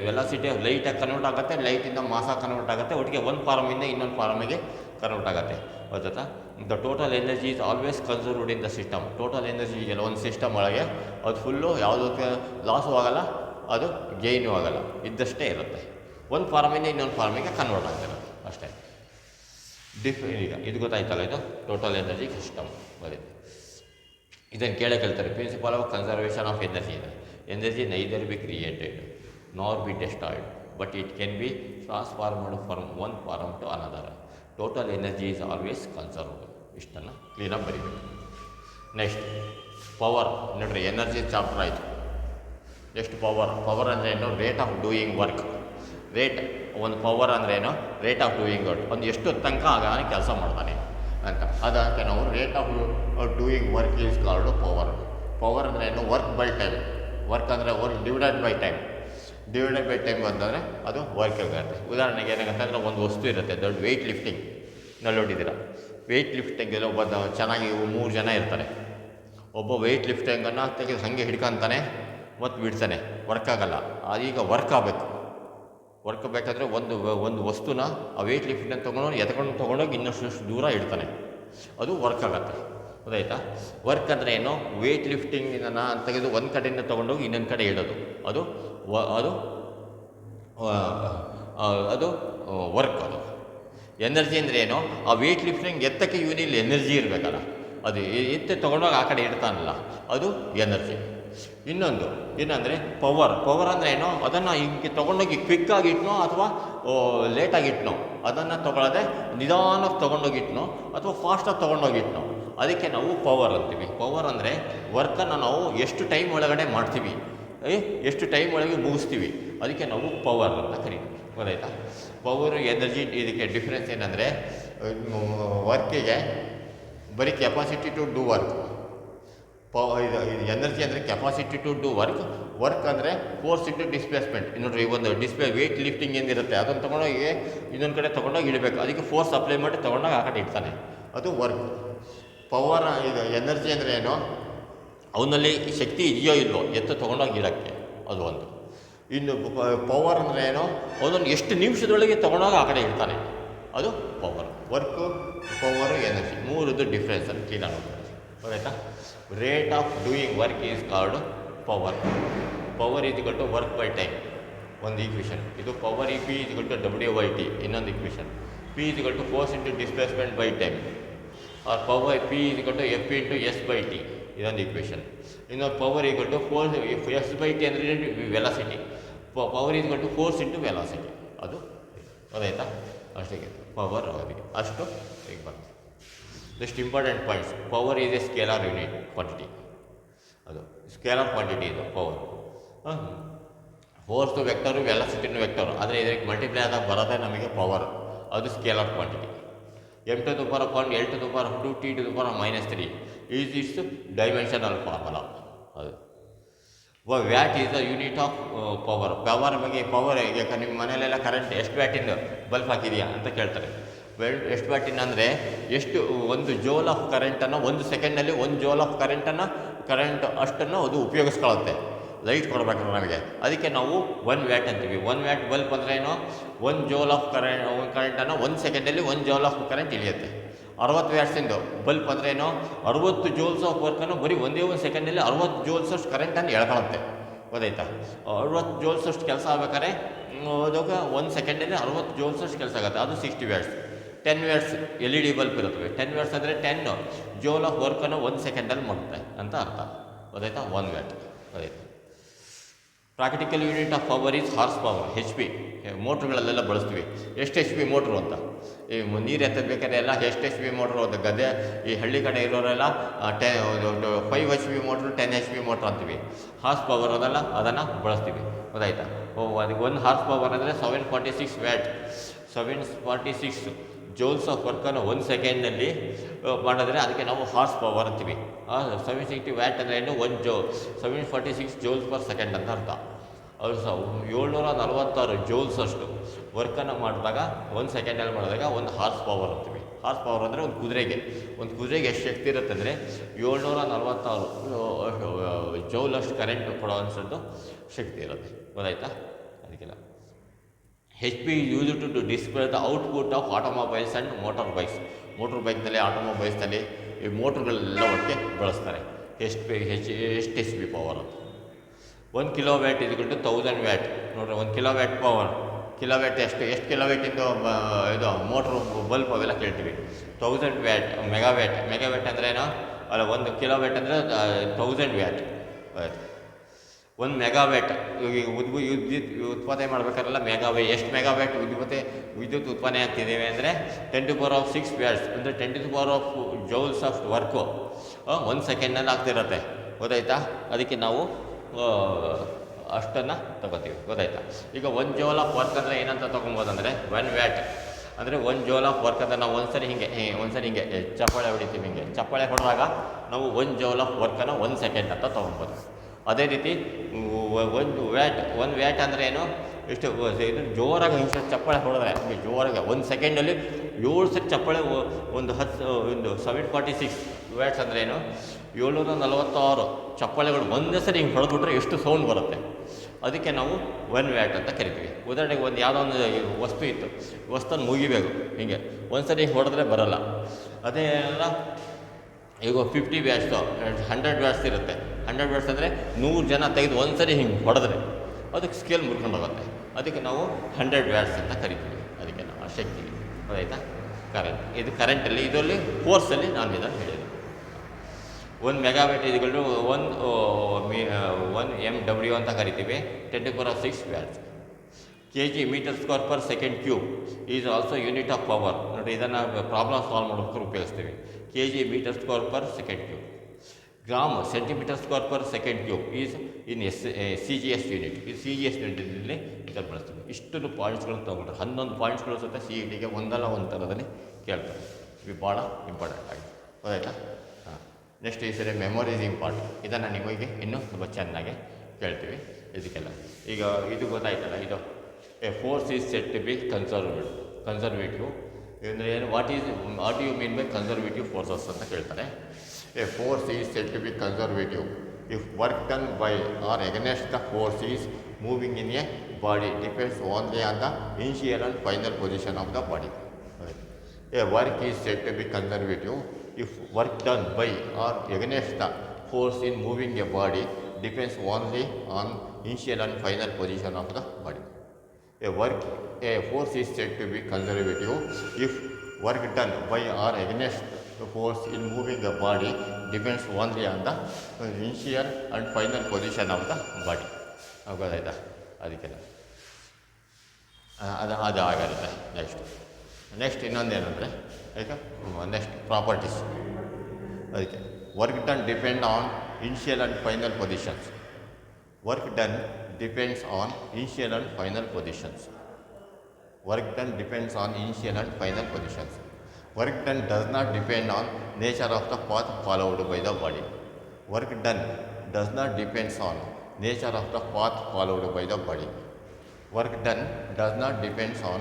ವೆಲಾಸಿಟಿ ಆಫ್ ಲೈಟಾಗಿ ಕನ್ವರ್ಟ್ ಆಗುತ್ತೆ, ಲೈಟಿಂದ ಮಾಸಾಗಿ ಕನ್ವರ್ಟ್ ಆಗುತ್ತೆ, ಒಟ್ಟಿಗೆ ಒಂದು ಫಾರಮಿಂದ ಇನ್ನೊಂದು ಫಾರಮಿಗೆ ಕನ್ವರ್ಟ್ ಆಗುತ್ತೆ. ಗೊತ್ತಾ? The total energy is always conserved in the system. Total energy ಇದೆಯಲ್ಲ ಒಂದು ಸಿಸ್ಟಮ್ ಒಳಗೆ, ಅದು ಫುಲ್ಲು ಯಾವುದಕ್ಕೆ ಲಾಸು ಆಗೋಲ್ಲ, ಅದು ಗೇಯ್ನೂ ಆಗೋಲ್ಲ, ಇದ್ದಷ್ಟೇ ಇರುತ್ತೆ. ಒಂದು ಫಾರ್ಮಿಂದ ಇನ್ನೊಂದು ಫಾರ್ಮಿಗೆ ಕನ್ವರ್ಟ್ ಆಗ್ತಿರುತ್ತೆ ಅಷ್ಟೇ. ಈಗ ಇದು ಗೊತ್ತಾಯ್ತಲ್ಲ, ಇದು ಟೋಟಲ್ ಎನರ್ಜಿ ಸಿಸ್ಟಮ್ ಬರೀತೆ. ಇದನ್ನು ಕೇಳ್ತಾರೆ, principle of conservation of energy ಇದೆ. Energy neither be created nor be destroyed but it can be transformed from one form to another. Total energy is always conserved. ಇಷ್ಟನ್ನು ಕ್ಲೀನಾಗಿ ಬರೀಬೇಕು. Next power. ನೋಡ್ರಿ, ಎನರ್ಜಿ ಚಾಪ್ಟರ್ ಆಯಿತು. ನೆಕ್ಸ್ಟ್ ಪವರ್ ಅಂದರೆ ಏನು? Rate of doing work. ಒಂದು ಪವರ್ ಅಂದ್ರೇನು? Rate of doing work. ಒಂದು ಎಷ್ಟು ತನಕ ಆಗಾನೆ ಕೆಲಸ ಮಾಡ್ತಾನೆ ಅಂತ, ಅದಕ್ಕೆ ನಾವು rate of doing work is called power. Power ಅಂದರೆ ಏನು? Work by time. ವರ್ಕ್ ಅಂದರೆ ವರ್ಕ್ ಡಿವೈಡೆಡ್ ಬೈ ಟೈಮ್ ಅಂತಂದರೆ ಅದು ವರ್ಕ್ ಆಗುತ್ತೆ. ಉದಾಹರಣೆಗೆ ಏನಾಗುತ್ತೆ ಅಂದರೆ, ಒಂದು ವಸ್ತು ಇರುತ್ತೆ, ದೊಡ್ಡ ವೆಯ್ಟ್ ಲಿಫ್ಟಿಂಗ್ ನಲ್ಲಿ ನೋಡಿದ್ದೀರ. ವೆಯ್ಟ್ ಲಿಫ್ಟಿಂಗಲ್ಲಿ ಒಬ್ಬ ಚೆನ್ನಾಗಿ 3 ಜನ ಇರ್ತಾರೆ. ಒಬ್ಬ ವೆಯ್ಟ್ ಲಿಫ್ಟಿಂಗನ್ನು ತೆಗೆದು ಹಾಗೆ ಹಿಡ್ಕೊತಾನೆ ಮತ್ತು ಬಿಡ್ತಾನೆ, ವರ್ಕ್ ಆಗೋಲ್ಲ. ಅದೀಗ ವರ್ಕ್ ಆಗಬೇಕು. ವರ್ಕ್ ಬೇಕಾದರೆ ಒಂದು ವಸ್ತುನ ಆ ವೆಯ್ಟ್ ಲಿಫ್ಟನ್ನು ತೊಗೊಂಡೋಗಿ ಇನ್ನಷ್ಟು ದೂರ ಇಡ್ತಾನೆ, ಅದು ವರ್ಕ್ ಆಗುತ್ತೆ. ಗೊತ್ತಾಯ್ತಾ? ವರ್ಕ್ ಅಂದರೆ ಏನು? ವೆಯ್ಟ್ ಲಿಫ್ಟಿಂಗನ್ನು ತೆಗೆದು ಒಂದು ಕಡೆಯಿಂದ ತೊಗೊಂಡೋಗಿ ಇನ್ನೊಂದು ಕಡೆ ಇಡೋದು, ಅದು ವರ್ಕ್. ಅದು ಎನರ್ಜಿ ಅಂದರೆ ಏನು? ಆ ವೆಯ್ಟ್ ಲಿಫ್ಟಿಂಗ್ ಎತ್ತಕ್ಕೆ ಇವನಿಲ್ಲಿ ಎನರ್ಜಿ ಇರಬೇಕಲ್ಲ, ಅದು ಎತ್ತೆ ತೊಗೊಂಡೋಗಿ ಆ ಕಡೆ ಇಡ್ತಾನಲ್ಲ, ಅದು ಎನರ್ಜಿ. ಇನ್ನೊಂದು ಏನಂದರೆ ಪವರ್ ಅಂದರೆ ಏನೋ? ಅದನ್ನು ಹಿಂಗೆ ತೊಗೊಂಡೋಗಿ ಕ್ವಿಕ್ಕಾಗಿ ಇಟ್ನೋ ಅಥವಾ ಲೇಟಾಗಿ ಇಟ್ನೋ, ಅದನ್ನು ತೊಗೊಳ್ಳೋದೆ ನಿಧಾನಕ್ಕೆ ತೊಗೊಂಡೋಗಿಟ್ನೋ ಅಥವಾ ಫಾಸ್ಟಾಗಿ ತೊಗೊಂಡೋಗಿಟ್ನೋ, ಅದಕ್ಕೆ ನಾವು ಪವರ್ ಅಂತೀವಿ. ಪವರ್ ಅಂದರೆ ವರ್ಕನ್ನು ನಾವು ಎಷ್ಟು ಟೈಮ್ ಒಳಗಡೆ ಮಾಡ್ತೀವಿ, ಎಷ್ಟು ಟೈಮ್ ಒಳಗೆ ಮುಗಿಸ್ತೀವಿ, ಅದಕ್ಕೆ ನಾವು ಪವರ್ ಅಂತ ಕರಿತೀವಿ. ಗೊತ್ತಾಯ್ತಾ? ಪವರು ಎನರ್ಜಿ ಇದಕ್ಕೆ ಡಿಫ್ರೆನ್ಸ್ ಏನಂದರೆ, ವರ್ಕಿಗೆ ಬರೀ ಕೆಪಾಸಿಟಿ ಟು ಡೂ ವರ್ಕ್. ಇದು ಎನರ್ಜಿ ಅಂದರೆ ಕೆಪಾಸಿಟಿ ಟು ಡೂ ವರ್ಕ್ ಅಂದರೆ ಫೋರ್ಸ್ ಇಂಟು ಡಿಸ್ಪ್ಲೇಸ್ಮೆಂಟ್. ನೋಡ್ರಿ, ಒಂದು ವೆಯ್ಟ್ ಲಿಫ್ಟಿಂಗ್ ಏನಿರುತ್ತೆ ಅದನ್ನು ತೊಗೊಂಡೋಗಿ ಇನ್ನೊಂದು ಕಡೆ ತೊಗೊಂಡೋಗಿ ಇಡಬೇಕು, ಅದಕ್ಕೆ ಫೋರ್ಸ್ ಅಪ್ಲೈ ಮಾಡಿ ತೊಗೊಂಡೋಗಿ ಆ ಕಡೆ ಇಡ್ತಾನೆ, ಅದು ವರ್ಕ್. ಪವರ್ ಇದು ಎನರ್ಜಿ ಅಂದರೆ ಏನು? ಅವನಲ್ಲಿ ಶಕ್ತಿ ಇದೆಯೋ ಇಲ್ವೋ ಎತ್ತು ತೊಗೊಂಡೋಗಿ ಇಡೋಕ್ಕೆ, ಅದು ಒಂದು. ಇನ್ನು ಪವರ್ ಅಂದರೆ ಏನು? ಅವನೊಂದು ಎಷ್ಟು ನಿಮಿಷದೊಳಗೆ ತೊಗೊಂಡೋಗಿ ಆ ಕಡೆ ಇಡ್ತಾನೆ, ಅದು power. Work, power, energy 3 difference ಅಂತ ಕ್ಲೀನಾಗಿ ನೋಡ್ತಾರೆ. ಗೊತ್ತಾಯ್ತಾ. Rate of doing work is called power. Power is equal to work by time, ಒಂದು ಈಕ್ವೇಷನ್. ಇದು ಪವರ್ ಈ P is equal to WIT, ಇನ್ನೊಂದು equation. P is equal to force into displacement by time, or power P is equal to F into S/T, ಇದೊಂದು ಈಕ್ವೇಷನ್. ಇನ್ನೊಂದು power equal to force S/T ಅಂದರೆ velocity, power is equal to force into velocity. ಅದು ಗೊತ್ತಾಯ್ತಾ, ಅಷ್ಟಿಗೆ ಪವರ್ ಅವರಿಗೆ ಅಷ್ಟು ಈಗ ಬರ್ತದೆ. Next important points, power is a scalar unit quantity, ಅದು ಸ್ಕೇಲಾರ್ ಕ್ವಾಂಟಿಟಿ ಇದು ಪವರ್. ಫೋರ್ಸ್ದು ವೆಕ್ಟರು, ವೆಲಾಸಿಟಿನೂ ವೆಕ್ಟರು, ಆದರೆ ಇದಕ್ಕೆ ಮಲ್ಟಿಪ್ಲೈ ಆದಾಗ ಬರೋದೇ ನಮಗೆ ಪವರ್, ಅದು scalar quantity. m⁻1, L⁻2, T⁻³ is its dimensional formula. ಅದು watt is the unit of power. Power ಬಗ್ಗೆ ಪವರ್ ಈಗ ನಿಮ್ಮ ಮನೆಯಲ್ಲೆಲ್ಲ ಕರೆಂಟ್ ಎಷ್ಟು ವ್ಯಾಟಿಂದ ಬಲ್ಬ್ ಹಾಕಿದೆಯಾ ಅಂತ ಕೇಳ್ತಾರೆ. ಎಷ್ಟು ವ್ಯಾಟಿನ ಅಂದರೆ ಎಷ್ಟು, ಒಂದು ಜೋಲ್ ಆಫ್ ಕರೆಂಟನ್ನು 1 ಸೆಕೆಂಡಲ್ಲಿ 1 ಜೋಲ್ ಆಫ್ ಕರೆಂಟ್ ಅಷ್ಟನ್ನು ಅದು ಉಪಯೋಗಿಸ್ಕೊಳ್ಳುತ್ತೆ ಲೈಟ್ ಕೊಡಬೇಕಂದ್ರೆ ನಮಗೆ. ಅದಕ್ಕೆ ನಾವು 1 ವ್ಯಾಟ್ ಅಂತೀವಿ. 1 ವ್ಯಾಟ್ ಬಲ್ಬ್ ಅಂದರೆ ಏನು, 1 ಜೋಲ್ ಆಫ್ ಕರೆಂಟನ್ನು 1 ಸೆಕೆಂಡಲ್ಲಿ 1 ಜೋಲ್ ಆಫ್ ಕರೆಂಟ್ ಇಳಿಯುತ್ತೆ. 60 ವ್ಯಾಟ್ಸಿಂದು ಬಲ್ಬ್ ಅಂದರೆ ಏನು, 60 ಜೋಲ್ಸ್ ಆಫ್ ವರ್ಕನ್ನು ಬರೀ ಒಂದೇ 1 ಸೆಕೆಂಡಲ್ಲಿ 60 ಜೋಲ್ಸ್ ಅಷ್ಟು ಕರೆಂಟನ್ನು ಎಳ್ಕೊಳ್ಳುತ್ತೆ. ಗೊತ್ತಾಯ್ತಾ. 60 ಜೋಲ್ಸ್ ಅಷ್ಟು ಕೆಲಸ ಆಗ್ಬೇಕಾದ್ರೆ ಅದಾಗ 1 ಸೆಕೆಂಡಲ್ಲಿ 60 ಜೋಲ್ಸ್ ಅಷ್ಟು ಕೆಲಸ ಆಗುತ್ತೆ, ಅದು 60 ವ್ಯಾಟ್ಸ್. 10 ವ್ಯಾಟ್ಸ್ LED ಬಲ್ಬ್ ಇರುತ್ತವೆ. 10 ವ್ಯಾಟ್ಸ್ ಅಂದರೆ 10 ಜೋಲ್ ಆಫ್ ವರ್ಕನ್ನು 1 ಸೆಕೆಂಡಲ್ಲಿ ಮಾಡುತ್ತೆ ಅಂತ ಅರ್ಥ. ಗೊತ್ತಾಯ್ತಾ, 1 ವ್ಯಾಟ್. ಗೊತ್ತಾಯ್ತು. Practical unit of power is horse power, HP. ಮೋಟ್ರುಗಳಲ್ಲೆಲ್ಲ ಬಳಸ್ತೀವಿ. ಎಷ್ಟು HP ಮೋಟ್ರು ಅಂತ, ಈ ನೀರು ಎತ್ತಬೇಕಾದ್ರೆ ಎಲ್ಲ ಎಷ್ಟು HP ಮೋಟ್ರು ಅಂತ. ಗದ್ದೆ ಈ ಹಳ್ಳಿ ಕಡೆ ಇರೋರೆಲ್ಲ 5 HP ಮೋಟ್ರು, 10 HP ಮೋಟ್ರು ಅಂತೀವಿ. ಹಾರ್ಸ್ ಪವರ್ ಅದಲ್ಲ, ಅದನ್ನು ಬಳಸ್ತೀವಿ. ಗೊತ್ತಾಯ್ತಾ. ಅದಕ್ಕೆ 1 ಹಾರ್ಸ್ ಪವರ್ ಅಂದರೆ 746 ವ್ಯಾಟ್, 746 ಜೋಲ್ಸ್ ಆಫ್ ವರ್ಕನ್ನು 1 ಸೆಕೆಂಡ್ನಲ್ಲಿ ಮಾಡಿದ್ರೆ ಅದಕ್ಕೆ ನಾವು ಹಾರ್ಸ್ ಪವರ್ ಅಂತೀವಿ. 760 ವ್ಯಾಟ್ ಅಂದರೆ ಏನು, 746 ಜೋಲ್ಸ್ ಪರ್ ಸೆಕೆಂಡ್ ಅಂತ ಅರ್ಥ. ಅದು 746 ಜೋಲ್ಸ್ ಅಷ್ಟು ವರ್ಕನ್ನು ಮಾಡಿದಾಗ 1 ಸೆಕೆಂಡಲ್ಲಿ ಮಾಡಿದಾಗ 1 ಹಾರ್ಸ್ ಪವರ್ ಅಂತೀವಿ. ಹಾರ್ಸ್ ಪವರ್ ಅಂದರೆ ಒಂದು ಕುದುರೆಗೆ ಎಷ್ಟು ಶಕ್ತಿ ಇರುತ್ತೆ ಅಂದರೆ 746 ಜೌಲ್ ಅಷ್ಟು ಕರೆಂಟ್ ಕೊಡೋ ಅನ್ಸೋದು ಶಕ್ತಿ ಇರುತ್ತೆ. ಗೊತ್ತಾಯ್ತಾ. ಅದಕ್ಕೆಲ್ಲ HP used to display the output of automobiles and motor bikes. Motor ಬೈಕ್ನಲ್ಲಿ, ಆಟೋಮೊಬೈಲ್ಸ್ನಲ್ಲಿ ಈ ಮೋಟ್ರುಗಳೆಲ್ಲ ಒಟ್ಟಿಗೆ ಬಳಸ್ತಾರೆ. ಎಷ್ಟು HP ಪವರ್ ಅಂತ. 1 ಕಿಲೋವ್ಯಾಟ್ ಇದು 1000 ವ್ಯಾಟ್. ನೋಡಿರಿ, 1 ಕಿಲೋವ್ಯಾಟ್ ಪವರ್. ಕಿಲೋವ್ಯಾಟ್ ಎಷ್ಟು ಕಿಲೋವ್ಯಾಟಿಂದು ಇದು ಮೋಟ್ರು ಬಲ್ಬ್ ಅವೆಲ್ಲ ಕೇಳ್ತೀವಿ. 1000 ವ್ಯಾಟ್. ಮೆಗಾವ್ಯಾಟ್ ಅಂದರೆ ಏನೋ ಅಲ್ಲ, 1 ಕಿಲೋವ್ಯಾಟ್ ಅಂದರೆ 1000 ವ್ಯಾಟ್. 1 ಮೆಗಾವ್ಯಾಟ್ ವಿದ್ಯುತ್ ಉತ್ಪಾದನೆ ಮಾಡಬೇಕಾದ್ರೆಲ್ಲ ಎಷ್ಟು ಮೆಗಾವ್ಯಾಟ್ ವಿದ್ಯುತ್ ಉತ್ಪಾದನೆ ಆಗ್ತಿದ್ದೇವೆ ಅಂದರೆ 10⁶ ವ್ಯಾಟ್ಸ್ ಅಂದರೆ 10⁻⁴ ಜೌಲ್ಸ್ ಆಫ್ ವರ್ಕು 1 ಸೆಕೆಂಡ್ನಲ್ಲಿ ಆಗ್ತಿರತ್ತೆ. ಗೊತ್ತಾಯ್ತಾ. ಅದಕ್ಕೆ ನಾವು ಅಷ್ಟನ್ನು ತೊಗೋತೀವಿ. ಗೊತ್ತಾಯ್ತಾ. ಈಗ 1 ಜೋಲ್ ಆಫ್ ವರ್ಕ್ ಅಂದರೆ ಏನಂತ ತೊಗೊಬೋದಂದರೆ 1 ವ್ಯಾಟ್ ಅಂದರೆ 1 ಜೋಲ್ ಆಫ್ ವರ್ಕ್ ಅಂದರೆ ನಾವು ಒಂದ್ಸರಿ ಹಿಂಗೆ ಚಪ್ಪಾಳೆ ಹೊಡಿತೀವಿ. ಹಿಂಗೆ ಚಪ್ಪಾಳೆ ಹೊಡೆದಾಗ ನಾವು 1 ಜೋಲ್ ಆಫ್ ವರ್ಕನ್ನು 1 ಸೆಕೆಂಡ್ ಅಂತ ತೊಗೊಬೋದು. ಅದೇ ರೀತಿ 1 ವ್ಯಾಟ್ ಅಂದರೆ ಏನು, ಎಷ್ಟು ಇದು ಜೋರಾಗಿ ಹಿಂಗೆ ಚಪ್ಪಾಳೆ ಹೊಡೆದ್ರೆ ಜೋರಾಗಿ 1 ಸೆಕೆಂಡಲ್ಲಿ 7 ಸರಿ ಚಪ್ಪಾಳೆ, ಒಂದು 746 ವ್ಯಾಟ್ಸ್ ಅಂದರೆ ಏನು, 746 ಚಪ್ಪಾಳೆಗಳು ಒಂದೇ ಸರಿ ಹಿಂಗೆ ಹೊಡೆದ್ಬಿಟ್ರೆ ಎಷ್ಟು ಸೌಂಡ್ ಬರುತ್ತೆ. ಅದಕ್ಕೆ ನಾವು 1 ವ್ಯಾಟ್ ಅಂತ ಕರಿತೀವಿ. ಉದಾಹರಣೆಗೆ ಯಾವುದೋ ಒಂದು ವಸ್ತು ಇತ್ತು, ವಸ್ತುವನ್ನು ಮುಗಿಬೇಕು, ಹಿಂಗೆ ಒಂದ್ಸರಿ ಹಿಂಗೆ ಹೊಡೆದ್ರೆ ಬರೋಲ್ಲ. ಅದೇ ಈಗ 50 ವ್ಯಾಟ್ಸು 100 ವ್ಯಾಟ್ಸ್ ಇರುತ್ತೆ. 100 ವ್ಯಾಟ್ಸ್ ಅಂದರೆ 100 ಜನ ತೆಗೆದು ಒಂದ್ಸರಿ ಹಿಂಗೆ ಹೊಡೆದ್ರೆ ಅದಕ್ಕೆ ಸ್ಕೇಲ್ ಮುರ್ಕೊಂಡು ಹೋಗುತ್ತೆ. ಅದಕ್ಕೆ ನಾವು 100 ವ್ಯಾಟ್ಸ್ ಅಂತ ಕರಿತೀವಿ. ಅದಕ್ಕೆ ನಾವು ಆ ಶಕ್ತಿ. ಅದಾಯ್ತಾ. ಇದು ಕರೆಂಟಲ್ಲಿ, ಇದರಲ್ಲಿ ಫೋರ್ಸಲ್ಲಿ ನಾನು ಇದನ್ನು ಹೇಳಿದೆ. 1 ಮೆಗಾವ್ಯಾಟ್ ಇದುಗಳು 1 MW ಅಂತ ಕರಿತೀವಿ. 10⁶ watts. kg metre square per second cube is also unit of power. ನೋಡಿ, ಇದನ್ನು ಪ್ರಾಬ್ಲಮ್ ಸಾಲ್ವ್ ಮಾಡೋಕ್ಕೆ ಉಪಯೋಗಿಸ್ತೀವಿ. kg metre square per second cube. Gram centimetre square per second cube is in CGS unit. ಇದು CGS ಯೂನಿಟಲ್ಲಿ ಇದನ್ನು ಬಳಸ್ತೀವಿ. ಇಷ್ಟು ಪಾಯಿಂಟ್ಸ್ಗಳನ್ನು ತೊಗೊಂಡ್ರೆ 11 ಪಾಯಿಂಟ್ಸ್ಗಳು ಸಹಿತ CETಗೆ ಒಂದಲ್ಲ ಒಂದು ಥರದಲ್ಲಿ ಕೇಳ್ತಾರೆ. ಇವು ಭಾಳ ಇಂಪಾರ್ಟೆಂಟ್ ಆಗಿದೆ. ಗೊತ್ತಾಯ್ತಾ. ನೆಕ್ಸ್ಟ್ ಈ ಸರಿ ಮೆಮೊರೈಸಿಂಗ್ ಪಾರ್ಟ್, ಇದನ್ನು ನಿಮಗೆ ಇನ್ನೂ ತುಂಬ ಚೆನ್ನಾಗಿ ಕೇಳ್ತೀವಿ. ಇದಕ್ಕೆಲ್ಲ ಈಗ ಇದು ಗೊತ್ತಾಯ್ತಲ್ಲ, ಇದು a force is set to be conservative ಅಂದರೆ ಏನು, what you mean by conservative forces ಅಂತ ಕೇಳ್ತಾರೆ. A force is set to be conservative if work done by or against the force is moving in a body depends only on the initial and final position of the body. A work is set to be conservative if work done by or against the force in moving a body depends only on initial and final position of the body. A force is said to be conservative if work done by or against the force in moving a body depends only on the initial and final position of the body. ಗೊತ್ತಾಯ್ತಾ? ಅದಕ್ಕೆ ಅದು ಆಗಿರುತ್ತೆ. ನೆಕ್ಸ್ಟ್ ಇನ್ನೊಂದೇನೆಂದರೆ ಈಗ ನೆಕ್ಸ್ಟ್ ಪ್ರಾಪರ್ಟೀಸ್. ಅದಕ್ಕೆ work done depend on initial and final positions. Work done depends on initial and final positions. Work done depends on initial and final positions. Work done does not depend on nature of the path followed by the body. Work done does not depends on nature of the path followed by the body. Work done does not depends on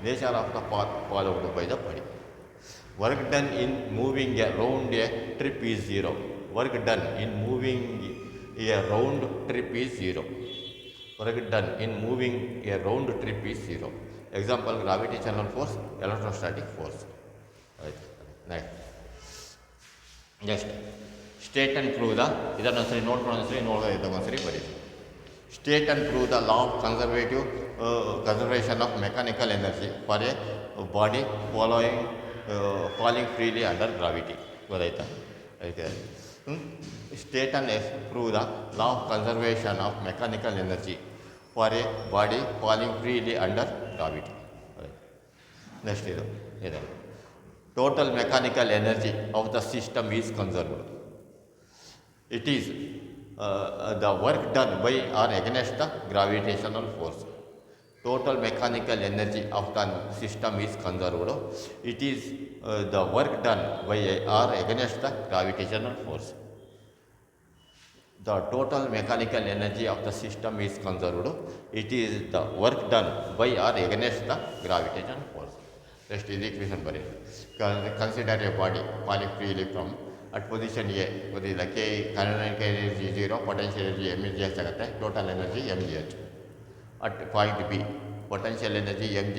nature of the path followed by the body. Work done in moving around a trip is zero. Work done in moving a round trip is zero. Work done in moving a round trip is zero. Example, gravitational force, electrostatic force. Right. Next, state and prove the, ಇದನ್ನು ಸರಿ ನೋಡ್ಕೊಂಡು ಒಂದ್ಸರಿ ಬರೀ. State and prove the law of conservation of mechanical energy for a body falling freely under gravity. ಗೊತ್ತಾಯ್ತಾ? ಅದಕ್ಕೆ state and prove the law of conservation of mechanical energy for a body falling freely under gravity. Next is total mechanical energy of the system is conserved. It is the work done by or against the gravitational force. Total mechanical energy of the system is conserved. It is the work done by or against the gravitational force. The total mechanical energy of the system is conserved. It is the work done by or against the gravitational force. Next is equation bari. Consider a body falling freely from at position A. The kinetic energy 0, potential energy mgh ಆಗುತ್ತೆ. Total energy mgh. At point B, potential energy mg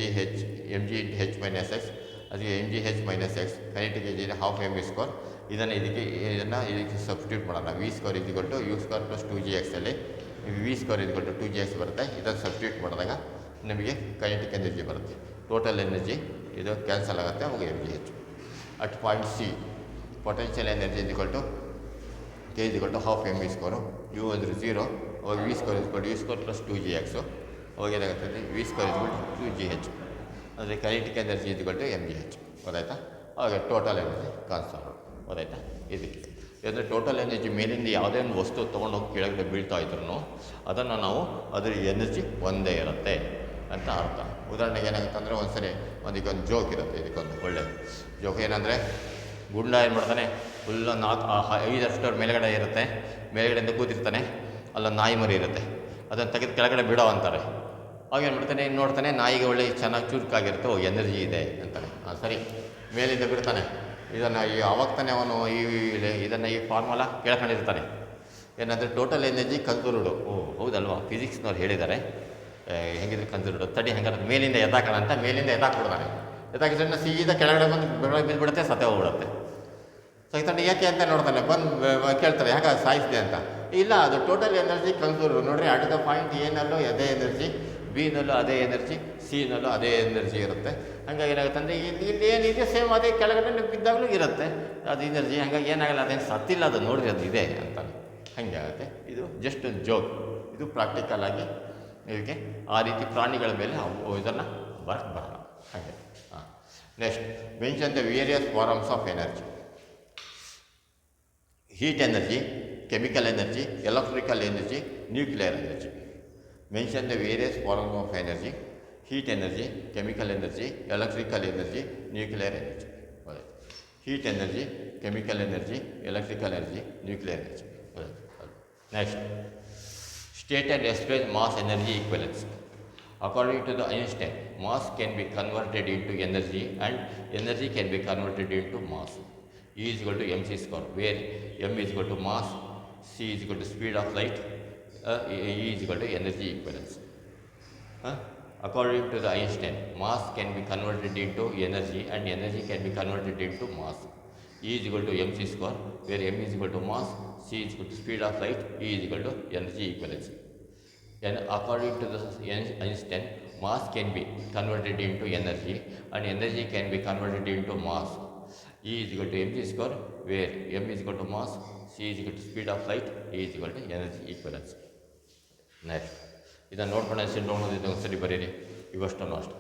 into h minus x. ಅದಕ್ಕೆ mgh minus x. Kinetic energy half m square. ಇದಕ್ಕೆ ಸಬ್ಸ್ಟಿಟ್ಯೂಟ್ ಮಾಡೋಣ. V square is equal to you square plus 2gx ಅಲ್ಲಿ V square is equal to 2gx ಬರುತ್ತೆ. ಇದನ್ನು ಸಬ್ಸ್ಟಿಟ್ಯೂಟ್ ಮಾಡಿದಾಗ ನಮಗೆ ಕೈನೆಟಿಕ್ ಎನರ್ಜಿ ಬರುತ್ತೆ. ಟೋಟಲ್ ಎನರ್ಜಿ ಇದು ಕ್ಯಾನ್ಸಲ್ ಆಗುತ್ತೆ, ಅವಾಗ mgh. At point C, potential energy is equal to K is equal to half M V square, U ಅಂದರೆ 0, ಅವಾಗ V square is equal to you square plus 2gx, ಅವಾಗ ಏನಾಗುತ್ತೆ V square is equal to 2gh. ಅಂದರೆ kinetic energy is equal to mgh. ಗೊತ್ತಾಯ್ತಾ? ಅವಾಗ ಟೋಟಲ್ ಎನರ್ಜಿ ಕಾನ್ಸರ್ವ್. ಗೊತ್ತಾಯ್ತಾ? ಇದಕ್ಕೆ ಅಂದರೆ ಟೋಟಲ್ ಎನರ್ಜಿ ಮೇಲಿಂದ ಯಾವುದೇ ಒಂದು ವಸ್ತು ತೊಗೊಂಡೋಗಿ ಕೆಳಗಡೆ ಬೀಳ್ತಾ ಇದ್ರು ಅದನ್ನು ನಾವು ಅದರ ಎನರ್ಜಿ ಒಂದೇ ಇರುತ್ತೆ ಅಂತ ಅರ್ಥ. ಉದಾಹರಣೆಗೆ ಏನಾಗುತ್ತೆ ಅಂದರೆ ಇದಕ್ಕೊಂದು ಜೋಕ್ ಇರುತ್ತೆ. ಇದಕ್ಕೊಂದು ಒಳ್ಳೆ ಜೋಕ್ ಏನಂದರೆ, ಗುಂಡ ಏನು ಮಾಡ್ತಾನೆ, ಫುಲ್ 5 ಅಷ್ಟರ ಮೇಲ್ಗಡೆ ಇರುತ್ತೆ, ಮೇಲ್ಗಡೆಯಿಂದ ಕೂತಿರ್ತಾನೆ, ಅಲ್ಲೊಂದು ನಾಯಿ ಮರಿ ಇರುತ್ತೆ, ಅದನ್ನು ತೆಗೆದು ಕೆಳಗಡೆ ಬಿಡೋ ಅಂತಾರೆ. ಅವಾಗ ಏನು ಮಾಡ್ತಾನೆ, ನೋಡ್ತಾನೆ ನಾಯಿಗೆ ಒಳ್ಳೆ ಚೆನ್ನಾಗಿ ಚುರುಕಾಗಿರುತ್ತೆ, ಎನರ್ಜಿ ಇದೆ ಅಂತಾನೆ. ಸರಿ, ಮೇಲಿಂದ ಬಿಡ್ತಾನೆ, ಇದನ್ನು ಅವಾಗ ತಾನೇ ಅವನು ಇದನ್ನು ಈ ಫಾರ್ಮುಲಾ ಕೇಳ್ಕೊಂಡಿರ್ತಾನೆ, ಏನಂದರೆ ಟೋಟಲ್ ಎನರ್ಜಿ ಕನ್ಸರ್ವ್ಡ್. ಹೌದಲ್ವಾ, ಫಿಸಿಕ್ಸ್ನವ್ರು ಹೇಳಿದ್ದಾರೆ, ಹೆಂಗಿದ್ರೆ ಕನ್ಸರ್ವ್ಡ್. ತಡಿ ಹಂಗಾರೆ ಮೇಲಿಂದ ಎದ್ದಾಕೋಣ ಅಂತ ಮೇಲಿಂದ ಎದ್ದಾಕ್ಬಿಡ್ತಾನೆ. ಎದ್ದಾಕಿದ್ರೆ ಸೀದಾ ಕೆಳಗಡೆ ಬಂದು ಬೆಳಗ್ಗೆ ಬಿದ್ದುಬಿಡುತ್ತೆ, ಸತ್ತೇ ಹೋಗ್ಬಿಡುತ್ತೆ. ಸಹಿತಾನೆ ಯಾಕೆ ಅಂತ ನೋಡ್ತಾನೆ, ಬಂದು ಕೇಳ್ತಾರೆ ಯಾಕೆ ಸಾಯಿಸಿದೆ ಅಂತ. ಇಲ್ಲ, ಅದು ಟೋಟಲ್ ಎನರ್ಜಿ ಕನ್ಸರ್ವ್ಡ್. ನೋಡ್ರಿ, ಅಟ್ ದ ಪಾಯಿಂಟ್ ಏನಲ್ಲೂ ಅದೇ ಎನರ್ಜಿ, ಬಿನಲ್ಲೂ ಅದೇ ಎನರ್ಜಿ, ಸಿನಲ್ಲೂ ಅದೇ ಎನರ್ಜಿ ಇರುತ್ತೆ. ಹಾಗಾಗಿ ಏನಾಗುತ್ತೆ ಅಂದರೆ ಇಲ್ಲಿ ಏನಿದೆ ಸೇಮ್ ಅದೇ ಕೆಳಗಡೆ ಬಿದ್ದಾಗಲೂ ಇರುತ್ತೆ ಅದು ಎನರ್ಜಿ. ಹಾಗಾಗಿ ಏನಾಗಲ್ಲ, ಅದೇನು ಸತ್ತಿಲ್ಲ, ಅದು ನೋಡ್ರಿ ಅದು ಇದೆ ಅಂತಾನೆ. ಹಾಗೆ ಆಗುತ್ತೆ. ಇದು ಜಸ್ಟ್ ಒಂದು ಜೋಕ್. ಇದು ಪ್ರಾಕ್ಟಿಕಲ್ ಆಗಿ ಇದಕ್ಕೆ ಆ ರೀತಿ ಪ್ರಾಣಿಗಳ ಮೇಲೆ ಇದನ್ನು ಬರೋಣ. ಹಾಗೆ next, mention the various forms of energy. Heat energy, chemical energy, electrical energy, nuclear energy. Mention the various forms of energy: heat energy, chemical energy, electrical energy, nuclear energy. Heat energy, chemical energy, electrical energy, nuclear energy. Next, state and explain mass energy equivalence. According to the Einstein, mass can be converted into energy and energy can be converted into mass. E is equal to mc square, where m is equal to mass, c is equal to speed of light, E is equal to energy equivalence. According to the Einstein, mass can be converted into energy and energy can be converted into mass. E is equal to mc square, where m is equal to mass, c is equal to speed of light, E is equal to energy equivalency. And according to the Einstein, mass can be converted into energy and energy can be converted into mass. E is equal to mc square, where m is equal to mass, c is equal to speed of light, E is equal to energy equivalency. Next ಇದನ್ನು ನೋಡ್ಕೊಂಡು ಸಿಂಡ್ರೋಮ್ ಒಂದ್ಸರಿ ಬರೀರಿ ಇವಷ್ಟನ್ನು ಅಷ್ಟೇ.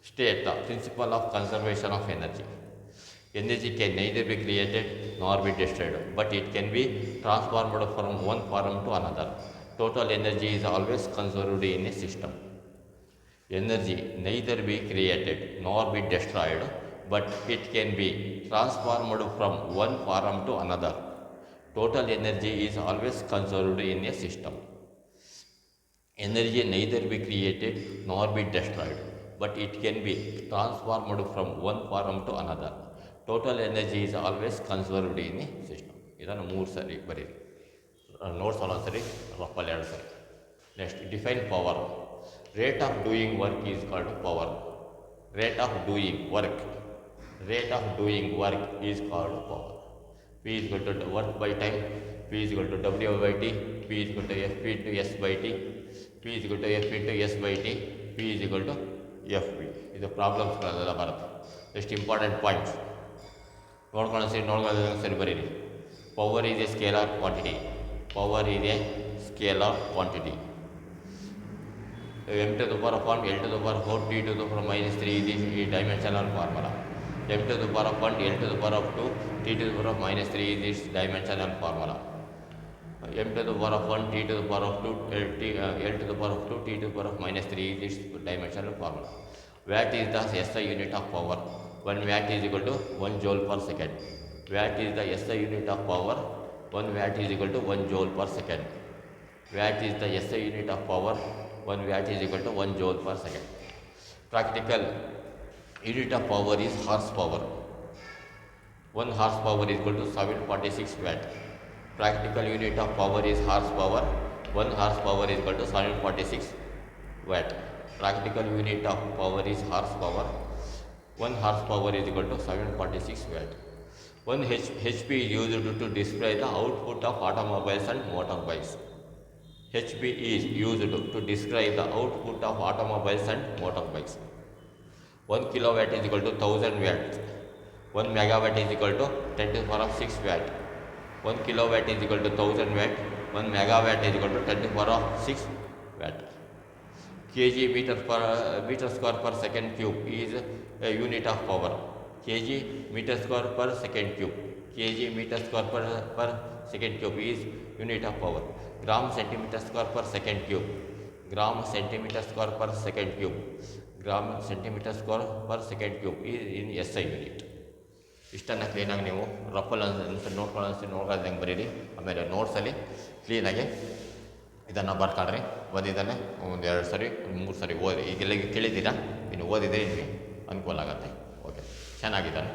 State the principle of conservation of energy. Energy can neither be created nor be destroyed, but it can be transformed from one form to another. Total energy is always conserved in a system. Energy neither be created nor be destroyed, but it can be transformed from one form to another. Total energy is always conserved in a system. Energy neither be created nor be destroyed, but it can be transformed from one form to another. Total energy is always conserved in a system. ಇದನ್ನು 3 ಸರಿ ಬರೀರಿ. ನೋಟ್ಸ್ ಒಂದೊಂದು ಸರಿ, ರಫಲ್ಲಿ 2 ಸರಿ. Next define power. Rate of doing work is called power. Rate of doing work. Rate of doing work is called power. P is equal to work by time, P is equal to W by T, P is equal to FP into S by T, P is equal to F into S by T, P is equal to FP. ಇದು ಪ್ರಾಬ್ಲಮ್ಸ್ಗಳೆಲ್ಲ ಬರುತ್ತೆ. ಎಷ್ಟು ಇಂಪಾರ್ಟೆಂಟ್ ಪಾಯಿಂಟ್ಸ್ ನೋಡ್ಕೊಳ್ಳೋ ಸರಿ ಬರೀರಿ. Power is a scalar quantity. Power is a scalar quantity. m to the power of 1, L to the power of 4, T to the power of -3 is the dimensional formula. m to the power of 1, L to the power of 2, T to the power of -3 is its dimensional formula. m to the power of 1, T to the power of 2, L to the power of 2, T to the power of -3 is its dimensional formula. Watt is the SI unit of power. 1 watt is equal to 1 joule per second. Watt is the SI unit of power. 1 watt is equal to 1 joule per second. Watt is the SI unit of power. 1 watt is equal to 1 joule per second. Practical unit of power is horsepower. 1 horsepower is equal to 746 watt. Practical unit of power is horsepower. 1 horsepower is equal to 746 watt. Practical unit of power is horsepower. 1 horsepower is equal to 746 watt. 1 HP is used to describe the output of automobiles and motorbikes. HP is used to describe the output of automobiles and motorbikes. 1 kilowatt is equal to 1000 watts. 1 megawatt is equal to 10 to the power of 6 watt. 1 kilowatt is equal to 1000 watt. 1 megawatt is equal to 10 to the power of 6 watt. kg meter square per second cube is a unit of power. kg meter square per second cube. kg meter square per second cube is unit of power. Gram centimeter square per second cube. Gram centimeter square per second cube. Gram centimeter square per second cube is in SI unit. ಇಷ್ಟನ್ನು ಕ್ಲೀನಾಗಿ ನೀವು ರಫಲ್ಲಿ ನೋಡ್ಕೊಳ್ದಂಗೆ ಬರೀರಿ. ಆಮೇಲೆ ನೋಟ್ಸಲ್ಲಿ ಕ್ಲೀನಾಗಿ ಇದನ್ನು ಬರ್ಕೊಳ್ರಿ. ಓದಿದ್ದಾನೆ ಒಂದು 2 ಸರಿ 3 ಸರಿ ಓದಿ. ಈಗೆಲ್ಲ ಕೇಳಿದ್ದೀರಾ, ಇನ್ನು ಓದಿದರೆ ನಿಮಗೆ ಅನುಕೂಲ ಆಗುತ್ತೆ. ಓಕೆ, ಚೆನ್ನಾಗಿದ್ದಾನೆ.